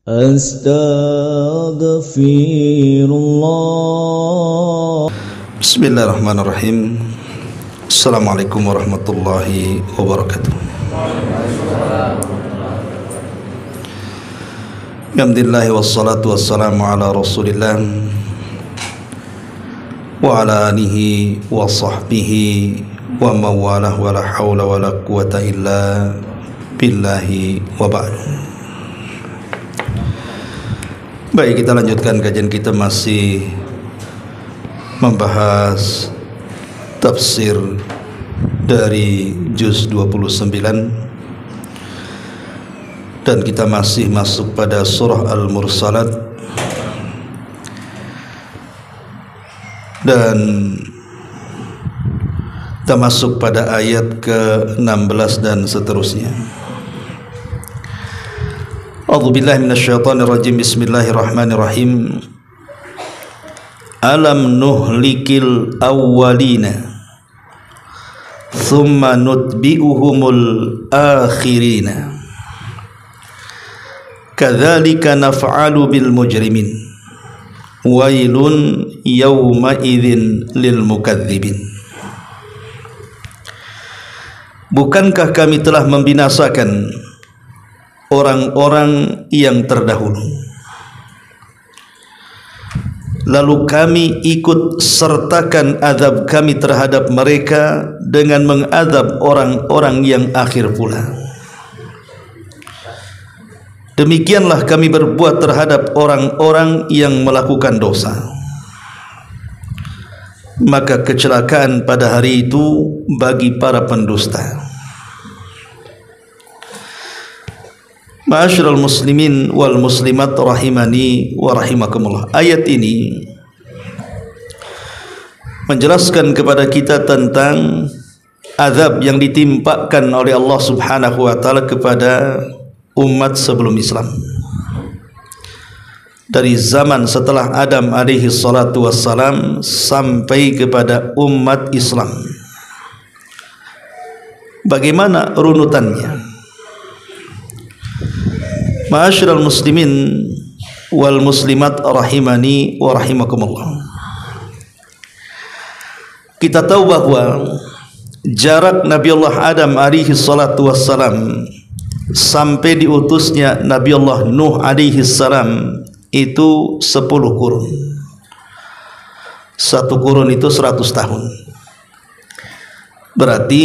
Astaghfirullah. Bismillahirrahmanirrahim. Assalamualaikum warahmatullahi wabarakatuh. Alhamdulillah wassalatu wassalamu ala Rasulillah wa ala alihi wa sahbihi wa mawalah wa la hawla wa la quwata illa billahi wa ba'du. Baik, kita lanjutkan kajian kita, masih membahas tafsir dari juz 29, dan kita masih masuk pada surah Al-Mursalat, dan kita masuk pada ayat ke-16 dan seterusnya. A'udzubillahi minasyaitonirrajim. Bismillahirrahmanirrahim. Alam nuhlikil awwalina thumma nutbi'uhumul akhirina kadzalika naf'alu bil mujrimin wailun yawma idzin lil mukadzibin. Bukankah kami telah membinasakan orang-orang yang terdahulu, lalu kami ikut sertakan azab kami terhadap mereka dengan mengadab orang-orang yang akhir pula. Demikianlah kami berbuat terhadap orang-orang yang melakukan dosa. Maka kecelakaan pada hari itu bagi para pendusta. Ma'asyiral muslimin wal muslimat rahimani wa rahimakumullah. Ayat ini menjelaskan kepada kita tentang azab yang ditimpakan oleh Allah Subhanahu wa taala kepada umat sebelum Islam, dari zaman setelah Adam alaihi salatu wassalam sampai kepada umat Islam. Bagaimana runutannya? Ma'asyiral muslimin wal muslimat rahimani wa rahimakumullah. Kita tahu bahwa jarak Nabi Allah Adam alaihi salatu wassalam sampai diutusnya Nabi Allah Nuh alaihi salam itu 10 kurun. Satu kurun itu 100 tahun. Berarti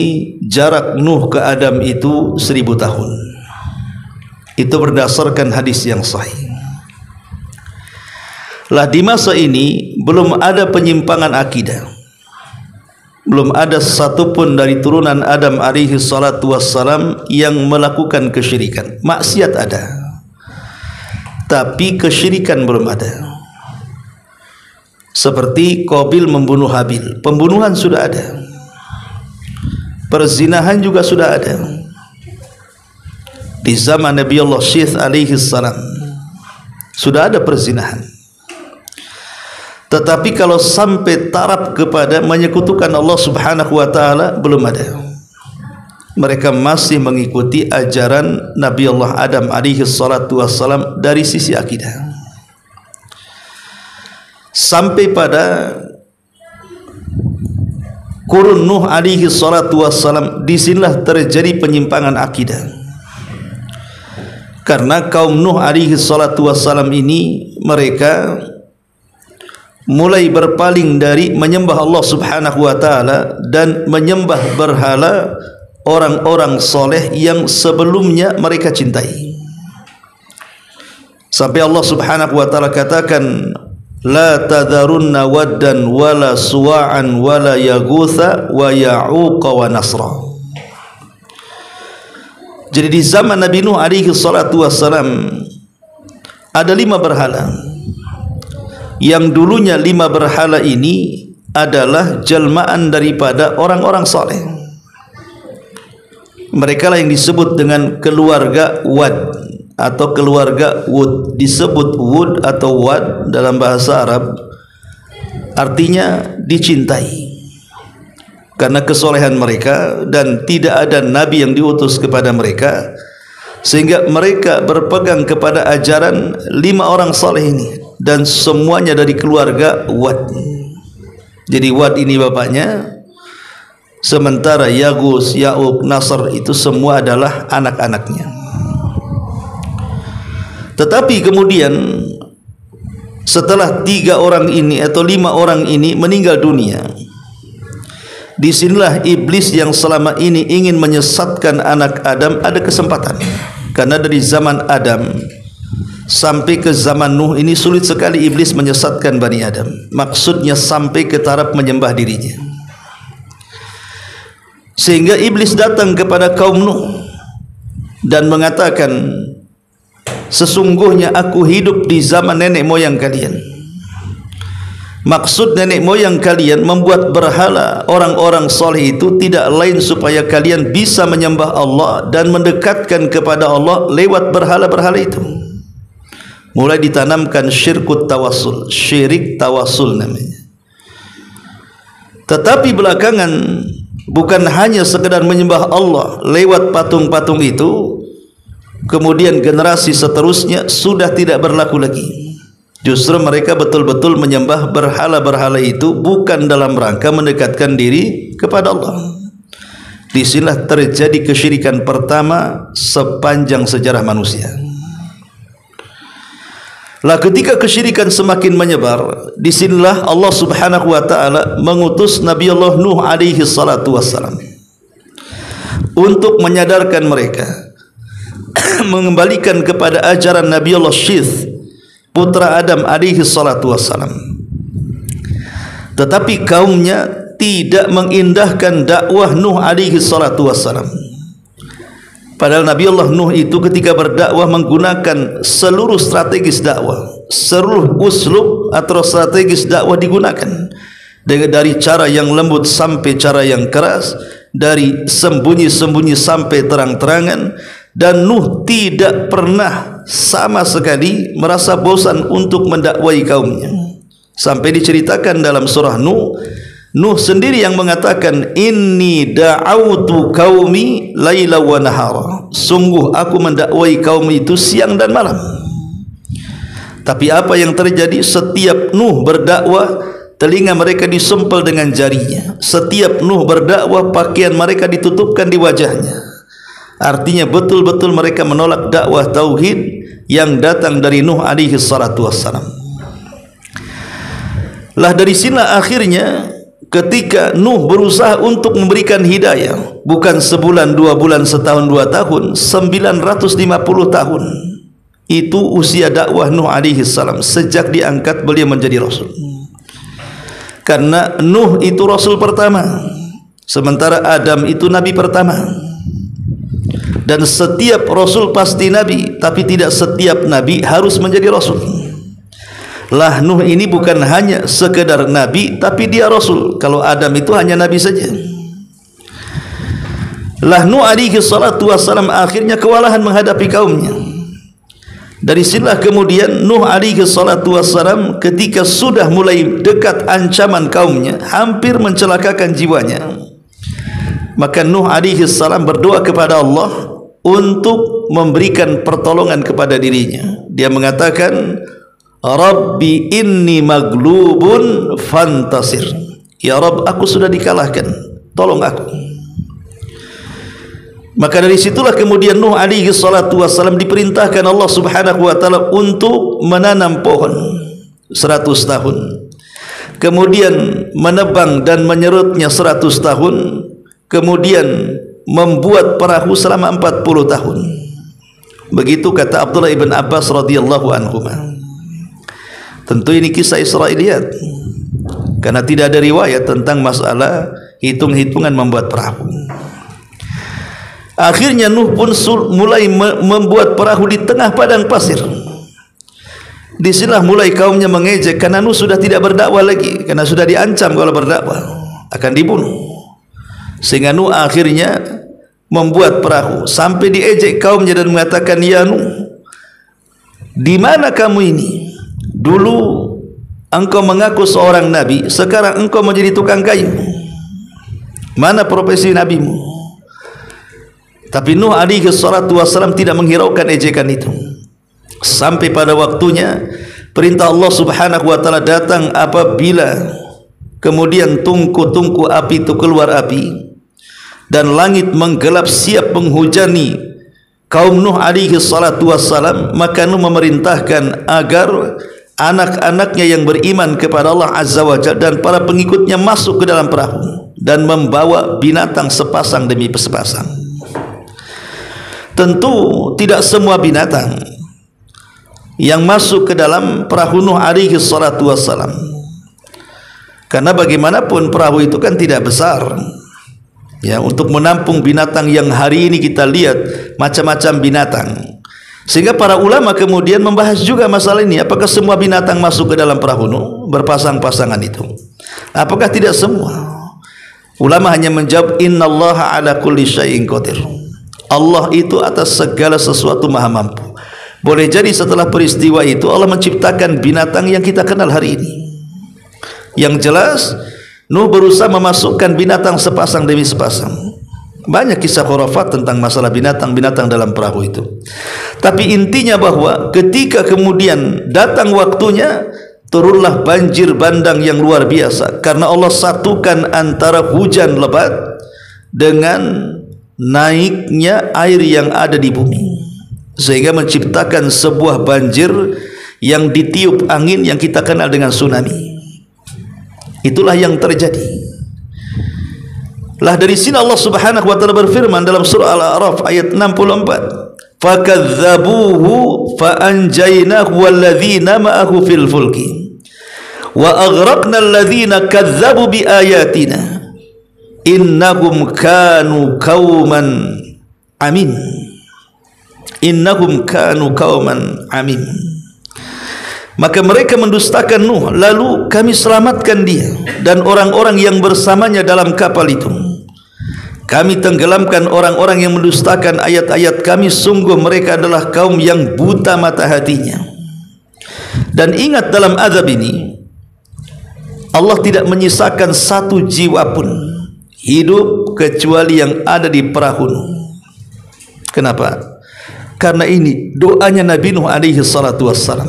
jarak Nuh ke Adam itu 1000 tahun. Itu berdasarkan hadis yang sahih. Lah di masa ini belum ada penyimpangan akidah. Belum ada satupun dari turunan Adam alaihi salatu wassalam yang melakukan kesyirikan. Maksiat ada, tapi kesyirikan belum ada. Seperti Qabil membunuh Habil, pembunuhan sudah ada. Perzinahan juga sudah ada. Di zaman Nabi Allah Syith alaihi salam sudah ada perzinahan. Tetapi kalau sampai taraf kepada menyekutukan Allah Subhanahu wa taala, belum ada. Mereka masih mengikuti ajaran Nabi Allah Adam alaihi salatu wassalam dari sisi akidah. Sampai pada kurun Nuh alaihi salatu wassalam, disinilah terjadi penyimpangan akidah. Karena kaum Nuh alaihi salatu wassalam ini, mereka mulai berpaling dari menyembah Allah Subhanahu wa taala dan menyembah berhala orang-orang soleh yang sebelumnya mereka cintai. Sampai Allah Subhanahu wa taala katakan, la tadharunna waddan wala suwa'an wala yaghutha wa ya'uqa wa nasra. Jadi di zaman Nabi Nuh alaihi salatu wassalam ada 5 berhala. Yang dulunya 5 berhala ini adalah jelmaan daripada orang-orang soleh. Mereka lah yang disebut dengan keluarga Wad atau keluarga Wud. Disebut Wud atau Wad dalam bahasa Arab artinya dicintai. karena kesolehan mereka, dan tidak ada nabi yang diutus kepada mereka sehingga mereka berpegang kepada ajaran 5 orang saleh ini, dan semuanya dari keluarga Wad. Jadi Wad ini bapaknya, sementara Yagus, Ya'uq, Nasr itu semua adalah anak-anaknya. Tetapi kemudian setelah 3 orang ini atau 5 orang ini meninggal dunia, disinilah iblis yang selama ini ingin menyesatkan anak Adam ada kesempatan. Karena dari zaman Adam sampai ke zaman Nuh ini sulit sekali iblis menyesatkan Bani Adam. Maksudnya sampai ke taraf menyembah dirinya. Sehingga iblis datang kepada kaum Nuh dan mengatakan, sesungguhnya aku hidup di zaman nenek moyang kalian. Maksud nenek moyang kalian membuat berhala orang-orang soleh itu tidak lain supaya kalian bisa menyembah Allah dan mendekatkan kepada Allah lewat berhala-berhala itu. Mulai ditanamkan syirkut tawassul, syirik tawassul namanya. Tetapi belakangan bukan hanya sekedar menyembah Allah lewat patung-patung itu, kemudian generasi seterusnya sudah tidak berlaku lagi. Justru mereka betul-betul menyembah berhala-berhala itu bukan dalam rangka mendekatkan diri kepada Allah. Disinilah terjadi kesyirikan pertama sepanjang sejarah manusia. Lah ketika kesyirikan semakin menyebar, disinilah Allah Subhanahu wa taala mengutus Nabi Allah Nuh alaihi salatu wassalam untuk menyadarkan mereka, mengembalikan kepada ajaran Nabi Allah Syith, putra Adam alaihi salatu wassalam. Tetapi kaumnya tidak mengindahkan dakwah Nuh alaihi salatu wassalam. Padahal Nabi Allah Nuh itu ketika berdakwah menggunakan seluruh strategis dakwah, seluruh uslub atau strategis dakwah digunakan, dari cara yang lembut sampai cara yang keras, dari sembunyi-sembunyi sampai terang-terangan. Dan Nuh tidak pernah sama sekali merasa bosan untuk mendakwai kaumnya. Sampai diceritakan dalam surah Nuh, Nuh sendiri yang mengatakan, inni da'autu qaumi laila wa nahara. Sungguh aku mendakwai kaum itu siang dan malam. Tapi apa yang terjadi? Setiap Nuh berdakwah, telinga mereka disempel dengan jarinya. Setiap Nuh berdakwah, pakaian mereka ditutupkan di wajahnya. Artinya betul-betul mereka menolak dakwah tauhid yang datang dari Nuh alaihi salatu wassalam. Lah dari sinilah akhirnya ketika Nuh berusaha untuk memberikan hidayah, bukan sebulan, 2 bulan, setahun, 2 tahun, 950 tahun. Itu usia dakwah Nuh alaihi salam sejak diangkat beliau menjadi rasul. Karena Nuh itu rasul pertama, sementara Adam itu nabi pertama. Dan setiap rasul pasti nabi, tapi tidak setiap nabi harus menjadi rasul. Lah Nuh ini bukan hanya sekedar nabi, tapi dia rasul. Kalau Adam itu hanya nabi saja. Lah Nuh alaihi salatu wassalam akhirnya kewalahan menghadapi kaumnya. Dari sinilah kemudian Nuh alaihi salatu wassalam ketika sudah mulai dekat ancaman kaumnya, hampir mencelakakan jiwanya, maka Nuh alaihi salam berdoa kepada Allah untuk memberikan pertolongan kepada dirinya. Dia mengatakan, Rabbi inni maglubun fantasir. Ya Rabb, aku sudah dikalahkan, tolong aku. Maka dari situlah kemudian Nuh alaihi salatu wassalam diperintahkan Allah Subhanahu wa taala untuk menanam pohon 100 tahun. Kemudian menebang dan menyerutnya 100 tahun. Kemudian membuat perahu selama 40 tahun. Begitu kata Abdullah ibn Abbas radhiyallahu anhu. Tentu ini kisah Israiliyat, karena tidak ada riwayat tentang masalah hitung-hitungan membuat perahu. Akhirnya Nuh pun mulai membuat perahu di tengah padang pasir. Disinilah mulai kaumnya mengejek, karena Nuh sudah tidak berdakwah lagi, karena sudah diancam kalau berdakwah akan dibunuh. Sehingga Nuh akhirnya membuat perahu sampai diejek kaumnya dan mengatakan, ya Nuh, di mana kamu ini? Dulu engkau mengaku seorang nabi, sekarang engkau menjadi tukang kayu. Mana profesi nabimu? Tapi Nuh alaihi salatu wassalam tidak menghiraukan ejekan itu. Sampai pada waktunya perintah Allah subhanahu wa ta'ala datang apabila kemudian tungku-tungku api itu keluar api dan langit menggelap siap menghujani kaum Nuh alaihi salatu wassalam, maka Nuh memerintahkan agar anak-anaknya yang beriman kepada Allah azza wa jalla dan para pengikutnya masuk ke dalam perahu dan membawa binatang sepasang demi sepasang. Tentu tidak semua binatang yang masuk ke dalam perahu Nuh alaihi salatu wassalam, karena bagaimanapun perahu itu kan tidak besar ya, untuk menampung binatang yang hari ini kita lihat macam-macam binatang. Sehingga para ulama kemudian membahas juga masalah ini, apakah semua binatang masuk ke dalam perahu Nuh berpasang-pasangan itu? Apakah tidak semua? Ulama hanya menjawab innallaha ala kulli syai'in qadir. Allah itu atas segala sesuatu maha mampu. Boleh jadi setelah peristiwa itu Allah menciptakan binatang yang kita kenal hari ini. Yang jelas Nuh berusaha memasukkan binatang sepasang demi sepasang. Banyak kisah khurafat tentang masalah binatang-binatang dalam perahu itu. Tapi intinya bahwa ketika kemudian datang waktunya, turunlah banjir bandang yang luar biasa, karena Allah satukan antara hujan lebat dengan naiknya air yang ada di bumi, sehingga menciptakan sebuah banjir yang ditiup angin yang kita kenal dengan tsunami. Itulah yang terjadi. Lah dari sini Allah Subhanahu wa taala berfirman dalam surah Al-A'raf ayat 64, "Fakadzabuhu fa'anjaynahu walladzina ma'ahu fil fulki wa aghraqna alladzina kadzdzabu biayatina innahum kanu qauman amin." Innahum kanu qauman amin. Maka mereka mendustakan Nuh, lalu kami selamatkan dia dan orang-orang yang bersamanya dalam kapal itu. Kami tenggelamkan orang-orang yang mendustakan ayat-ayat kami, sungguh mereka adalah kaum yang buta mata hatinya. Dan ingat, dalam azab ini Allah tidak menyisakan satu jiwa pun hidup kecuali yang ada di perahu Nuh. Kenapa? Karena ini doanya Nabi Nuh alaihi salatu wassalam,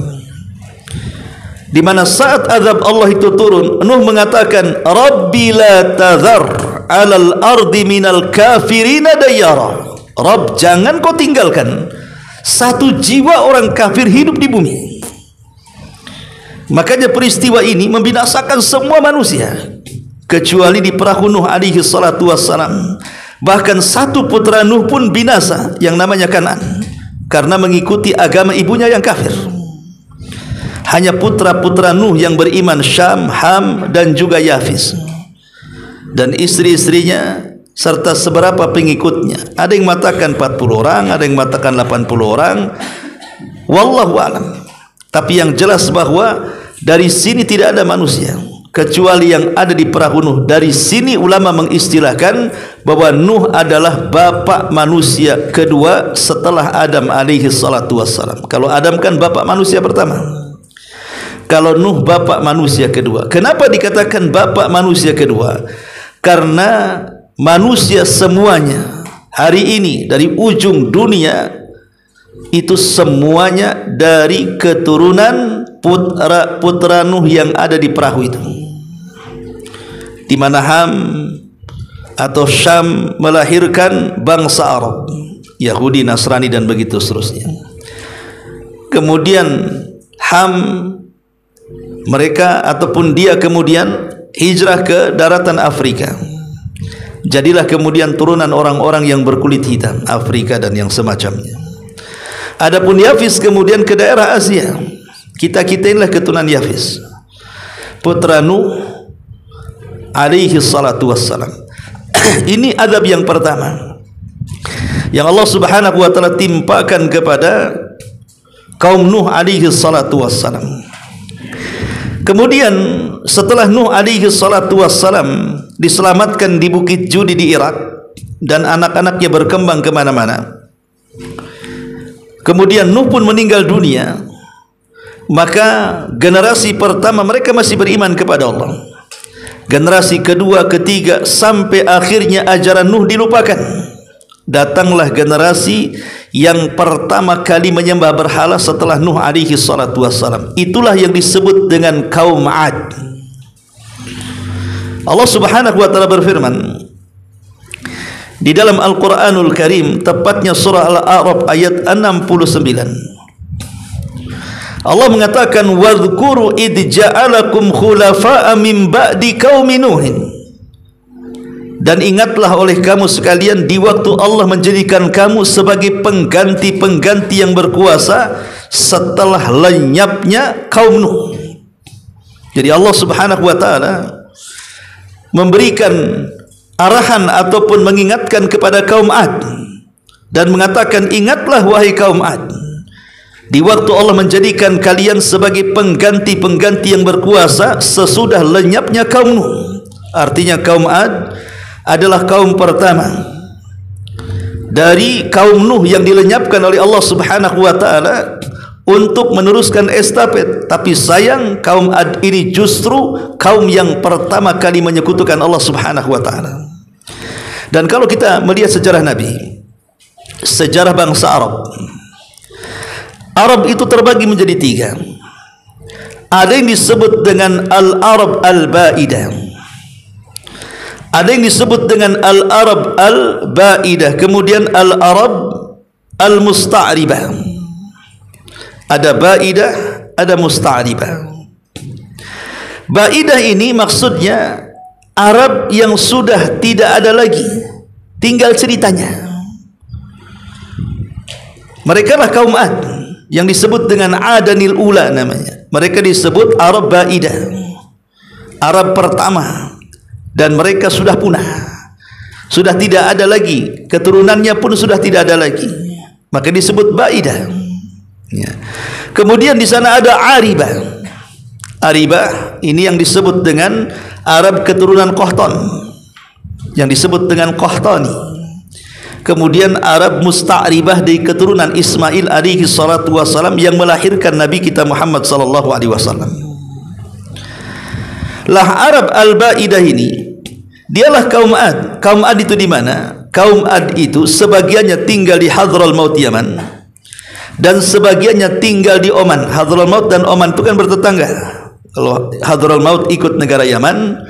di mana saat azab Allah itu turun, Nuh mengatakan, "Rabbi la tadhar 'alal ardi minal kafirina dayyara." Rabb, jangan kau tinggalkan satu jiwa orang kafir hidup di bumi. Makanya peristiwa ini membinasakan semua manusia kecuali di perahu Nuh alaihi salatu wassalam. Bahkan satu putra Nuh pun binasa yang namanya Kan'an, karena mengikuti agama ibunya yang kafir. Hanya putra-putra Nuh yang beriman, Syam, Ham dan juga Yafis, dan istri-istrinya serta seberapa pengikutnya. Ada yang mengatakan 40 orang, ada yang mengatakan 80 orang, wallahu alam. Tapi yang jelas bahwa dari sini tidak ada manusia kecuali yang ada di perahu Nuh. Dari sini ulama mengistilahkan bahwa Nuh adalah bapak manusia kedua setelah Adam alaihi salatu wassalam. Kalau Adam kan bapak manusia pertama, kalau Nuh bapak manusia kedua. Kenapa dikatakan bapak manusia kedua? Karena manusia semuanya hari ini dari ujung dunia itu semuanya dari keturunan putra Nuh yang ada di perahu itu, di mana Ham atau Syam melahirkan bangsa Arab, Yahudi, Nasrani dan begitu seterusnya. Kemudian Ham, mereka ataupun dia kemudian hijrah ke daratan Afrika. Jadilah kemudian turunan orang-orang yang berkulit hitam, Afrika dan yang semacamnya. Adapun Yafis kemudian ke daerah Asia. Kita-kita inilah keturunan Yafis, putra Nuh alaihi salatu wassalam. Ini adab yang pertama yang Allah Subhanahu wa taala timpakan kepada kaum Nuh alaihi salatu wassalam. Kemudian setelah Nuh alaihi salatu wassalam diselamatkan di Bukit Judi di Irak dan anak-anaknya berkembang kemana-mana, kemudian Nuh pun meninggal dunia, maka generasi pertama mereka masih beriman kepada Allah. Generasi kedua, ketiga, sampai akhirnya ajaran Nuh dilupakan. datanglah generasi yang pertama kali menyembah berhala setelah Nuh alaihi salatu wassalam. Itulah yang disebut dengan kaum 'Ad. Allah Subhanahu wa taala berfirman di dalam Al-Qur'anul Karim, tepatnya surah Al-A'raf ayat 69. Allah mengatakan, wadhkuru id ja'alakum khulafa'a min ba'di qaumi Nuhin. Dan ingatlah oleh kamu sekalian di waktu Allah menjadikan kamu sebagai pengganti-pengganti yang berkuasa setelah lenyapnya kaum Nuh. Jadi Allah Subhanahu wa taala memberikan arahan ataupun mengingatkan kepada kaum 'Ad dan mengatakan, ingatlah wahai kaum 'Ad, di waktu Allah menjadikan kalian sebagai pengganti-pengganti yang berkuasa sesudah lenyapnya kaum Nuh. Artinya kaum 'Ad adalah kaum pertama dari kaum Nuh yang dilenyapkan oleh Allah Subhanahu wa taala untuk meneruskan estafet. Tapi sayang, kaum 'Ad ini justru kaum yang pertama kali menyekutukan Allah Subhanahu wa taala. Dan kalau kita melihat sejarah Nabi, sejarah bangsa Arab itu terbagi menjadi 3. Ada yang disebut dengan Al-Arab Al-Ba'idah, ada yang disebut dengan Al-Arab Al-Ba'idah, kemudian Al-Arab Al-Musta'ribah. Ada Ba'idah, ada Musta'ribah. Ba'idah ini maksudnya Arab yang sudah tidak ada lagi, tinggal ceritanya. Mereka lah kaum 'Ad yang disebut dengan 'Adanil Ula namanya. Mereka disebut Arab Ba'idah, Arab pertama. Dan mereka sudah punah, sudah tidak ada lagi, keturunannya pun sudah tidak ada lagi, maka disebut Ba'idah. Ya. Kemudian di sana ada Aribah. Aribah ini yang disebut dengan Arab keturunan Qahtan, yang disebut dengan Qahtani. Kemudian Arab Musta'ribah dari keturunan Ismail alaihi salatu wassalam yang melahirkan Nabi kita Muhammad sallallahu alaihi wasallam. Lah Arab Al-Ba'idah ini dialah kaum 'Ad. Kaum 'Ad itu di mana? Kaum 'Ad itu sebagiannya tinggal di Hadramaut Yaman dan sebagiannya tinggal di Oman. Hadramaut dan Oman itu kan bertetangga. Kalau Hadramaut ikut negara Yaman,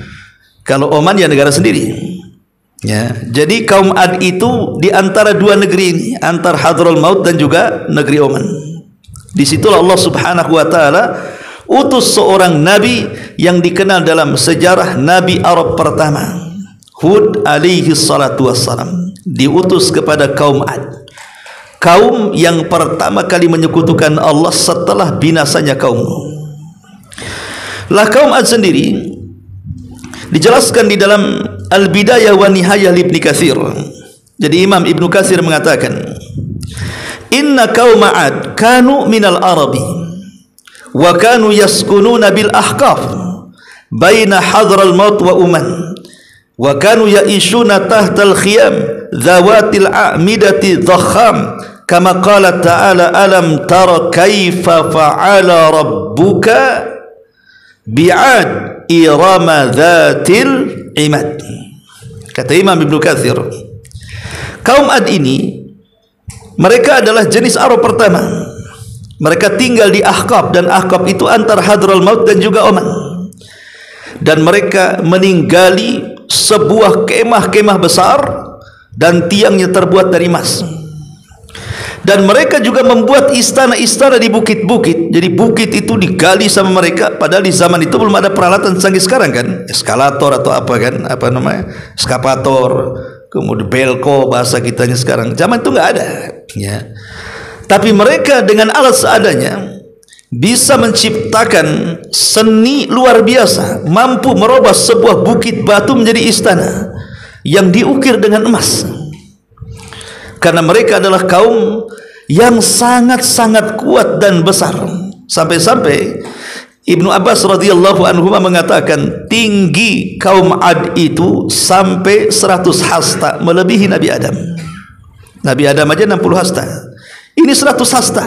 kalau Oman ya negara sendiri. Ya, jadi kaum 'Ad itu di antara dua negeri ini, antara Hadramaut dan juga negeri Oman. Di situlah Allah Subhanahu wa taala utus seorang nabi yang dikenal dalam sejarah Nabi Arab pertama, Hud alaihi salatu wassalam, diutus kepada kaum 'Ad, kaum yang pertama kali menyekutukan Allah setelah binasanya kaum Nuh. Lah kaum 'Ad sendiri dijelaskan di dalam Al-Bidayah wa Nihayah Ibnu Katsir. Jadi Imam Ibnu Katsir mengatakan, inna kaum 'Ad kanu minal Arabi wa kanu yaskununa bil ahqaf baina Hadramaut wa Oman wa kanu ya'ishuna tahtal khiyam dhawatil a'midati dhakham kama qala ta'ala alam tara kaifa fa'ala rabbuka bi'ad irama dhatil imad. Kata Imam Ibnu Katsir, kaum 'Ad ini mereka adalah jenis Arab pertama. Mereka tinggal di Ahqaf, dan Ahqaf itu antara Hadramaut dan juga Oman. Dan mereka meninggali sebuah kemah-kemah besar dan tiangnya terbuat dari emas. Dan mereka juga membuat istana-istana di bukit-bukit. Jadi bukit itu digali sama mereka, padahal di zaman itu belum ada peralatan canggih sekarang kan, eskalator atau apa kan, apa namanya, eskapator, kemudian belko bahasa kitanya sekarang. Zaman itu nggak ada, ya. Tapi mereka dengan alat seadanya bisa menciptakan seni luar biasa, mampu merubah sebuah bukit batu menjadi istana yang diukir dengan emas. Karena mereka adalah kaum yang sangat-sangat kuat dan besar. Sampai-sampai Ibnu Abbas radhiyallahu anhu mengatakan tinggi kaum 'Ad itu sampai 100 hasta, melebihi Nabi Adam. Nabi Adam aja 60 hasta. Ini 100 hasta,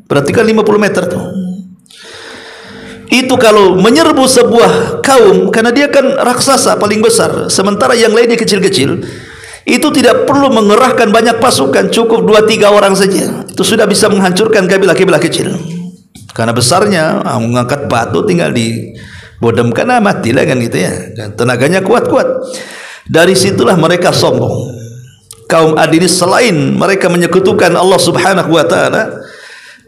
berarti kan 50 meter tuh. Itu kalau menyerbu sebuah kaum, karena dia kan raksasa paling besar, sementara yang lainnya kecil-kecil. Itu tidak perlu mengerahkan banyak pasukan, cukup 2-3 orang saja. Itu sudah bisa menghancurkan kabilah-kabilah kecil. Karena besarnya, mengangkat batu tinggal dibodemkan, matilah kan gitu ya. Dan tenaganya kuat-kuat. Dari situlah mereka sombong. Kaum Ad ini selain mereka menyekutukan Allah Subhanahu wa taala,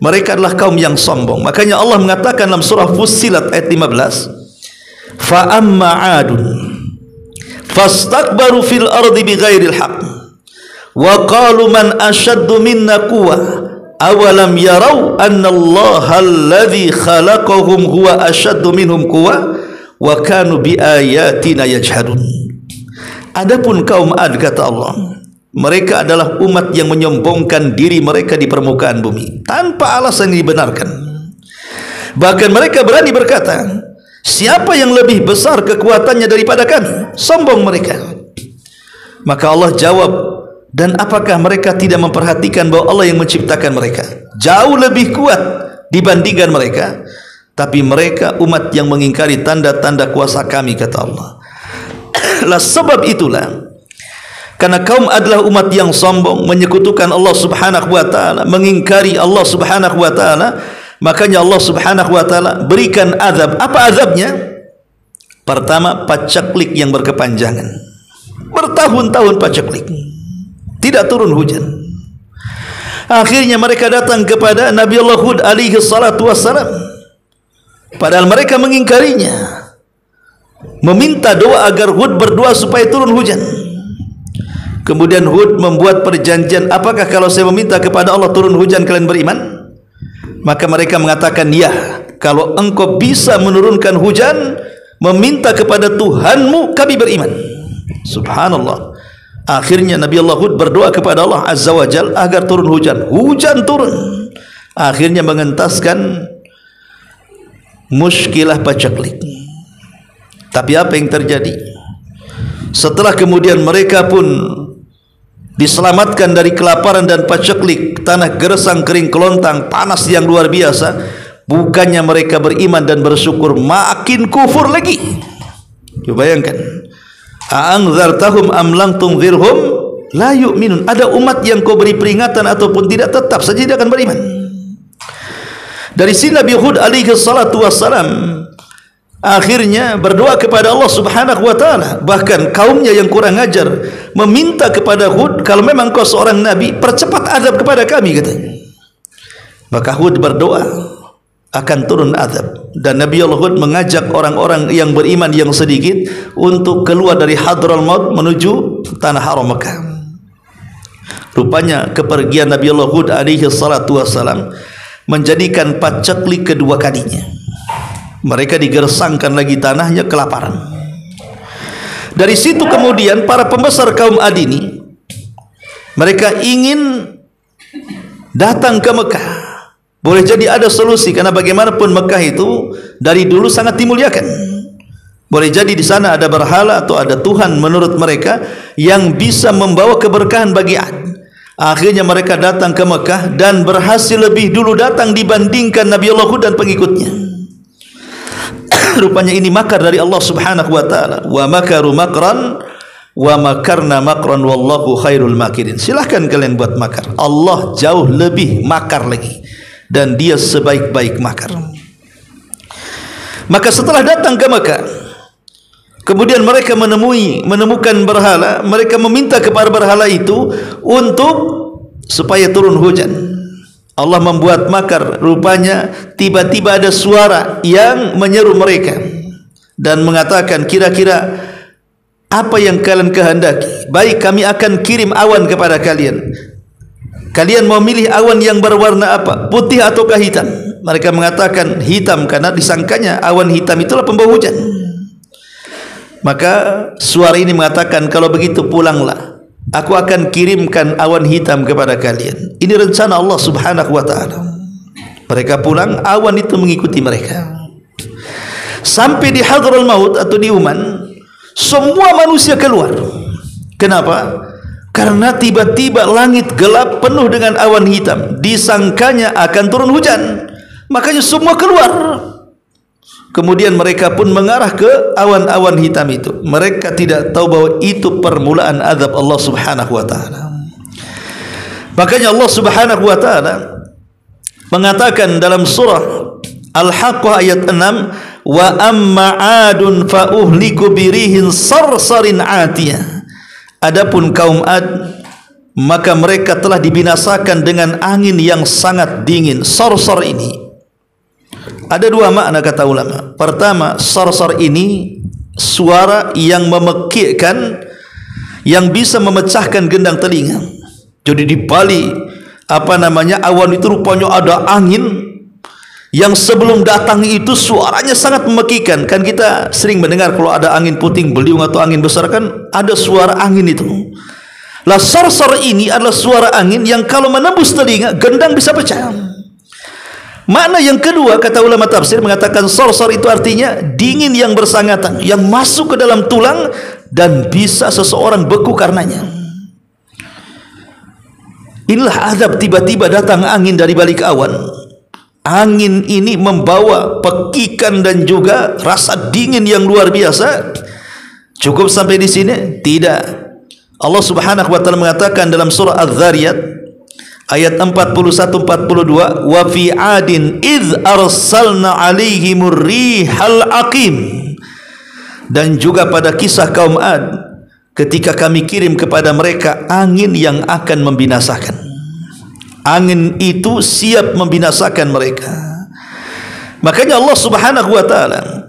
mereka adalah kaum yang sombong. Makanya Allah mengatakan dalam surah Fussilat ayat 15, fa amma 'adun fastakbaru fil ardi bighairil haqq wa qalu man ashaddu minna quwwa awalam yarau anna allaha alladhi khalaqahum huwa ashaddu minhum quwwa wa kanu bi ayatina yajhadun. Adapun kaum Ad, kata Allah, mereka adalah umat yang menyombongkan diri mereka di permukaan bumi tanpa alasan yang dibenarkan. Bahkan mereka berani berkata, siapa yang lebih besar kekuatannya daripada kami? Sombong mereka. Maka Allah jawab, dan apakah mereka tidak memperhatikan bahwa Allah yang menciptakan mereka jauh lebih kuat dibandingkan mereka? Tapi mereka umat yang mengingkari tanda-tanda kuasa kami, kata Allah. Lah sebab itulah, karena kaum adalah umat yang sombong, menyekutukan Allah Subhanahu wa taala, mengingkari Allah Subhanahu wa taala, makanya Allah Subhanahu wa taala berikan azab. Apa azabnya? Pertama, pacaklik yang berkepanjangan. Bertahun-tahun pacaklik, tidak turun hujan. Akhirnya mereka datang kepada Nabi Allah Hud alaihi salatu wassalam, padahal mereka mengingkarinya, meminta doa agar Hud berdoa supaya turun hujan. Kemudian Hud membuat perjanjian, apakah kalau saya meminta kepada Allah turun hujan kalian beriman? Maka mereka mengatakan, ya, kalau engkau bisa menurunkan hujan, meminta kepada Tuhanmu, kami beriman. Subhanallah. Akhirnya Nabi Allah Hud berdoa kepada Allah Azza wa Jal agar turun hujan. Hujan turun. Akhirnya mengentaskan muskilah pacaklik. Tapi apa yang terjadi? Setelah kemudian mereka pun diselamatkan dari kelaparan dan paceklik, tanah gersang, kering kelontang, panas yang luar biasa, bukannya mereka beriman dan bersyukur, makin kufur lagi. Coba bayangkan, a'anzartahum am lam tunzirhum la yu'minun. Ada umat yang kau beri peringatan ataupun tidak, tetap saja dia akan beriman. Dari sini Nabi Hud alaihi salatu wassalam akhirnya berdoa kepada Allah Subhanahu wa taala. Bahkan kaumnya yang kurang ajar meminta kepada Hud, kalau memang kau seorang nabi, percepat azab kepada kami, katanya. Maka Hud berdoa akan turun azab, dan Nabi Allah Hud mengajak orang-orang yang beriman yang sedikit untuk keluar dari Hadral Maut menuju tanah haram Mekah. Rupanya kepergian Nabi Allah Hud alaihi salatu wassalam menjadikan paceklik kedua kalinya. Mereka digersangkan lagi tanahnya, kelaparan. Dari situ kemudian para pembesar kaum Ad ini, mereka ingin datang ke Mekah. Boleh jadi ada solusi, karena bagaimanapun Mekah itu dari dulu sangat dimuliakan. Boleh jadi di sana ada berhala atau ada Tuhan menurut mereka yang bisa membawa keberkahan bagi Ad. Akhirnya mereka datang ke Mekah dan berhasil lebih dulu datang dibandingkan Nabi Allah Hud dan pengikutnya. Rupanya ini makar dari Allah Subhanahu wa taala. Wa makaru makran wa makarna makran wallahu khairul makirin. Silahkan kalian buat makar, Allah jauh lebih makar lagi, dan dia sebaik-baik makar. Maka setelah datang ke Mekah, kemudian mereka menemukan berhala. Mereka meminta kepada berhala itu untuk supaya turun hujan. Allah membuat makar. Rupanya tiba-tiba ada suara yang menyeru mereka dan mengatakan, kira-kira apa yang kalian kehendaki? Baik, kami akan kirim awan kepada kalian. Kalian mau milih awan yang berwarna apa? Putih ataukah hitam? Mereka mengatakan hitam, karena disangkanya awan hitam itulah pembawa hujan. Maka suara ini mengatakan, kalau begitu pulanglah, aku akan kirimkan awan hitam kepada kalian. Ini rencana Allah Subhanahu wa taala. Mereka pulang, awan itu mengikuti mereka. Sampai di Hadral Maut atau di Uman, semua manusia keluar. Kenapa? Karena tiba-tiba langit gelap penuh dengan awan hitam. Disangkanya akan turun hujan. Makanya semua keluar. Kemudian mereka pun mengarah ke awan-awan hitam itu. Mereka tidak tahu bahwa itu permulaan azab Allah Subhanahu wa taala. Makanya Allah Subhanahu wa taala mengatakan dalam surah Al-Haqqah ayat 6, wa amma 'adun fa uhliku birihin sarsarin 'atiyah. Adapun kaum Ad, maka mereka telah dibinasakan dengan angin yang sangat dingin. Sarsar ini ada dua makna kata ulama. Pertama, sarsar ini suara yang memekikkan, yang bisa memecahkan gendang telinga. Jadi di balik awan itu rupanya ada angin yang sebelum datang itu suaranya sangat memekikkan. Kan kita sering mendengar kalau ada angin puting beliung atau angin besar kan ada suara angin itu. Lah sarsar ini adalah suara angin yang kalau menembus telinga gendang bisa pecah. Makna yang kedua kata ulama tafsir mengatakan sarsar itu artinya dingin yang bersangatan, yang masuk ke dalam tulang dan bisa seseorang beku karenanya. Inilah azab, tiba-tiba datang angin dari balik awan. Angin ini membawa pekikan dan juga rasa dingin yang luar biasa. Cukup sampai di sini? Tidak. Allah Subhanahu wa taala mengatakan dalam surah Az-Zariyat ayat 41-42, wa fi 'adin idz arsalna 'alaihimur rihal aqim. Dan juga pada kisah kaum Ad ketika kami kirim kepada mereka angin yang akan membinasakan. Angin itu siap membinasakan mereka. Makanya Allah Subhanahu wa taala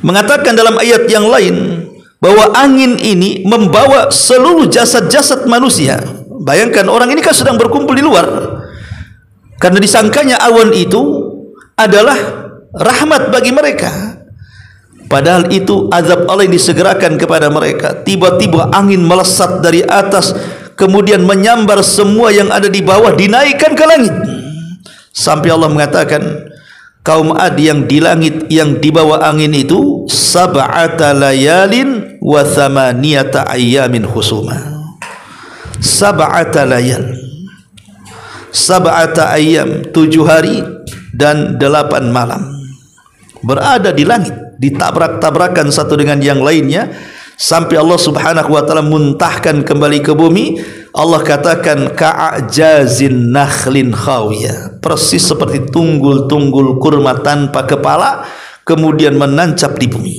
mengatakan dalam ayat yang lain bahwa angin ini membawa seluruh jasad-jasad manusia. Bayangkan orang ini kan sedang berkumpul di luar, karena disangkanya awan itu adalah rahmat bagi mereka, padahal itu azab Allah yang disegerakan kepada mereka. Tiba-tiba angin melesat dari atas, kemudian menyambar semua yang ada di bawah, dinaikkan ke langit. Sampai Allah mengatakan kaum Ad yang di langit, yang di bawah angin itu, sab'ata layalin wa thamaniyata ayyamin husuma. Sab'ata layal, sab'ata ayyam, 7 hari dan 8 malam berada di langit, ditabrak-tabrakan satu dengan yang lainnya sampai Allah Subhanahu wa taala muntahkan kembali ke bumi. Allah katakan ka'ajazin nakhlin khawiyah, persis seperti tunggul-tunggul kurma tanpa kepala kemudian menancap di bumi.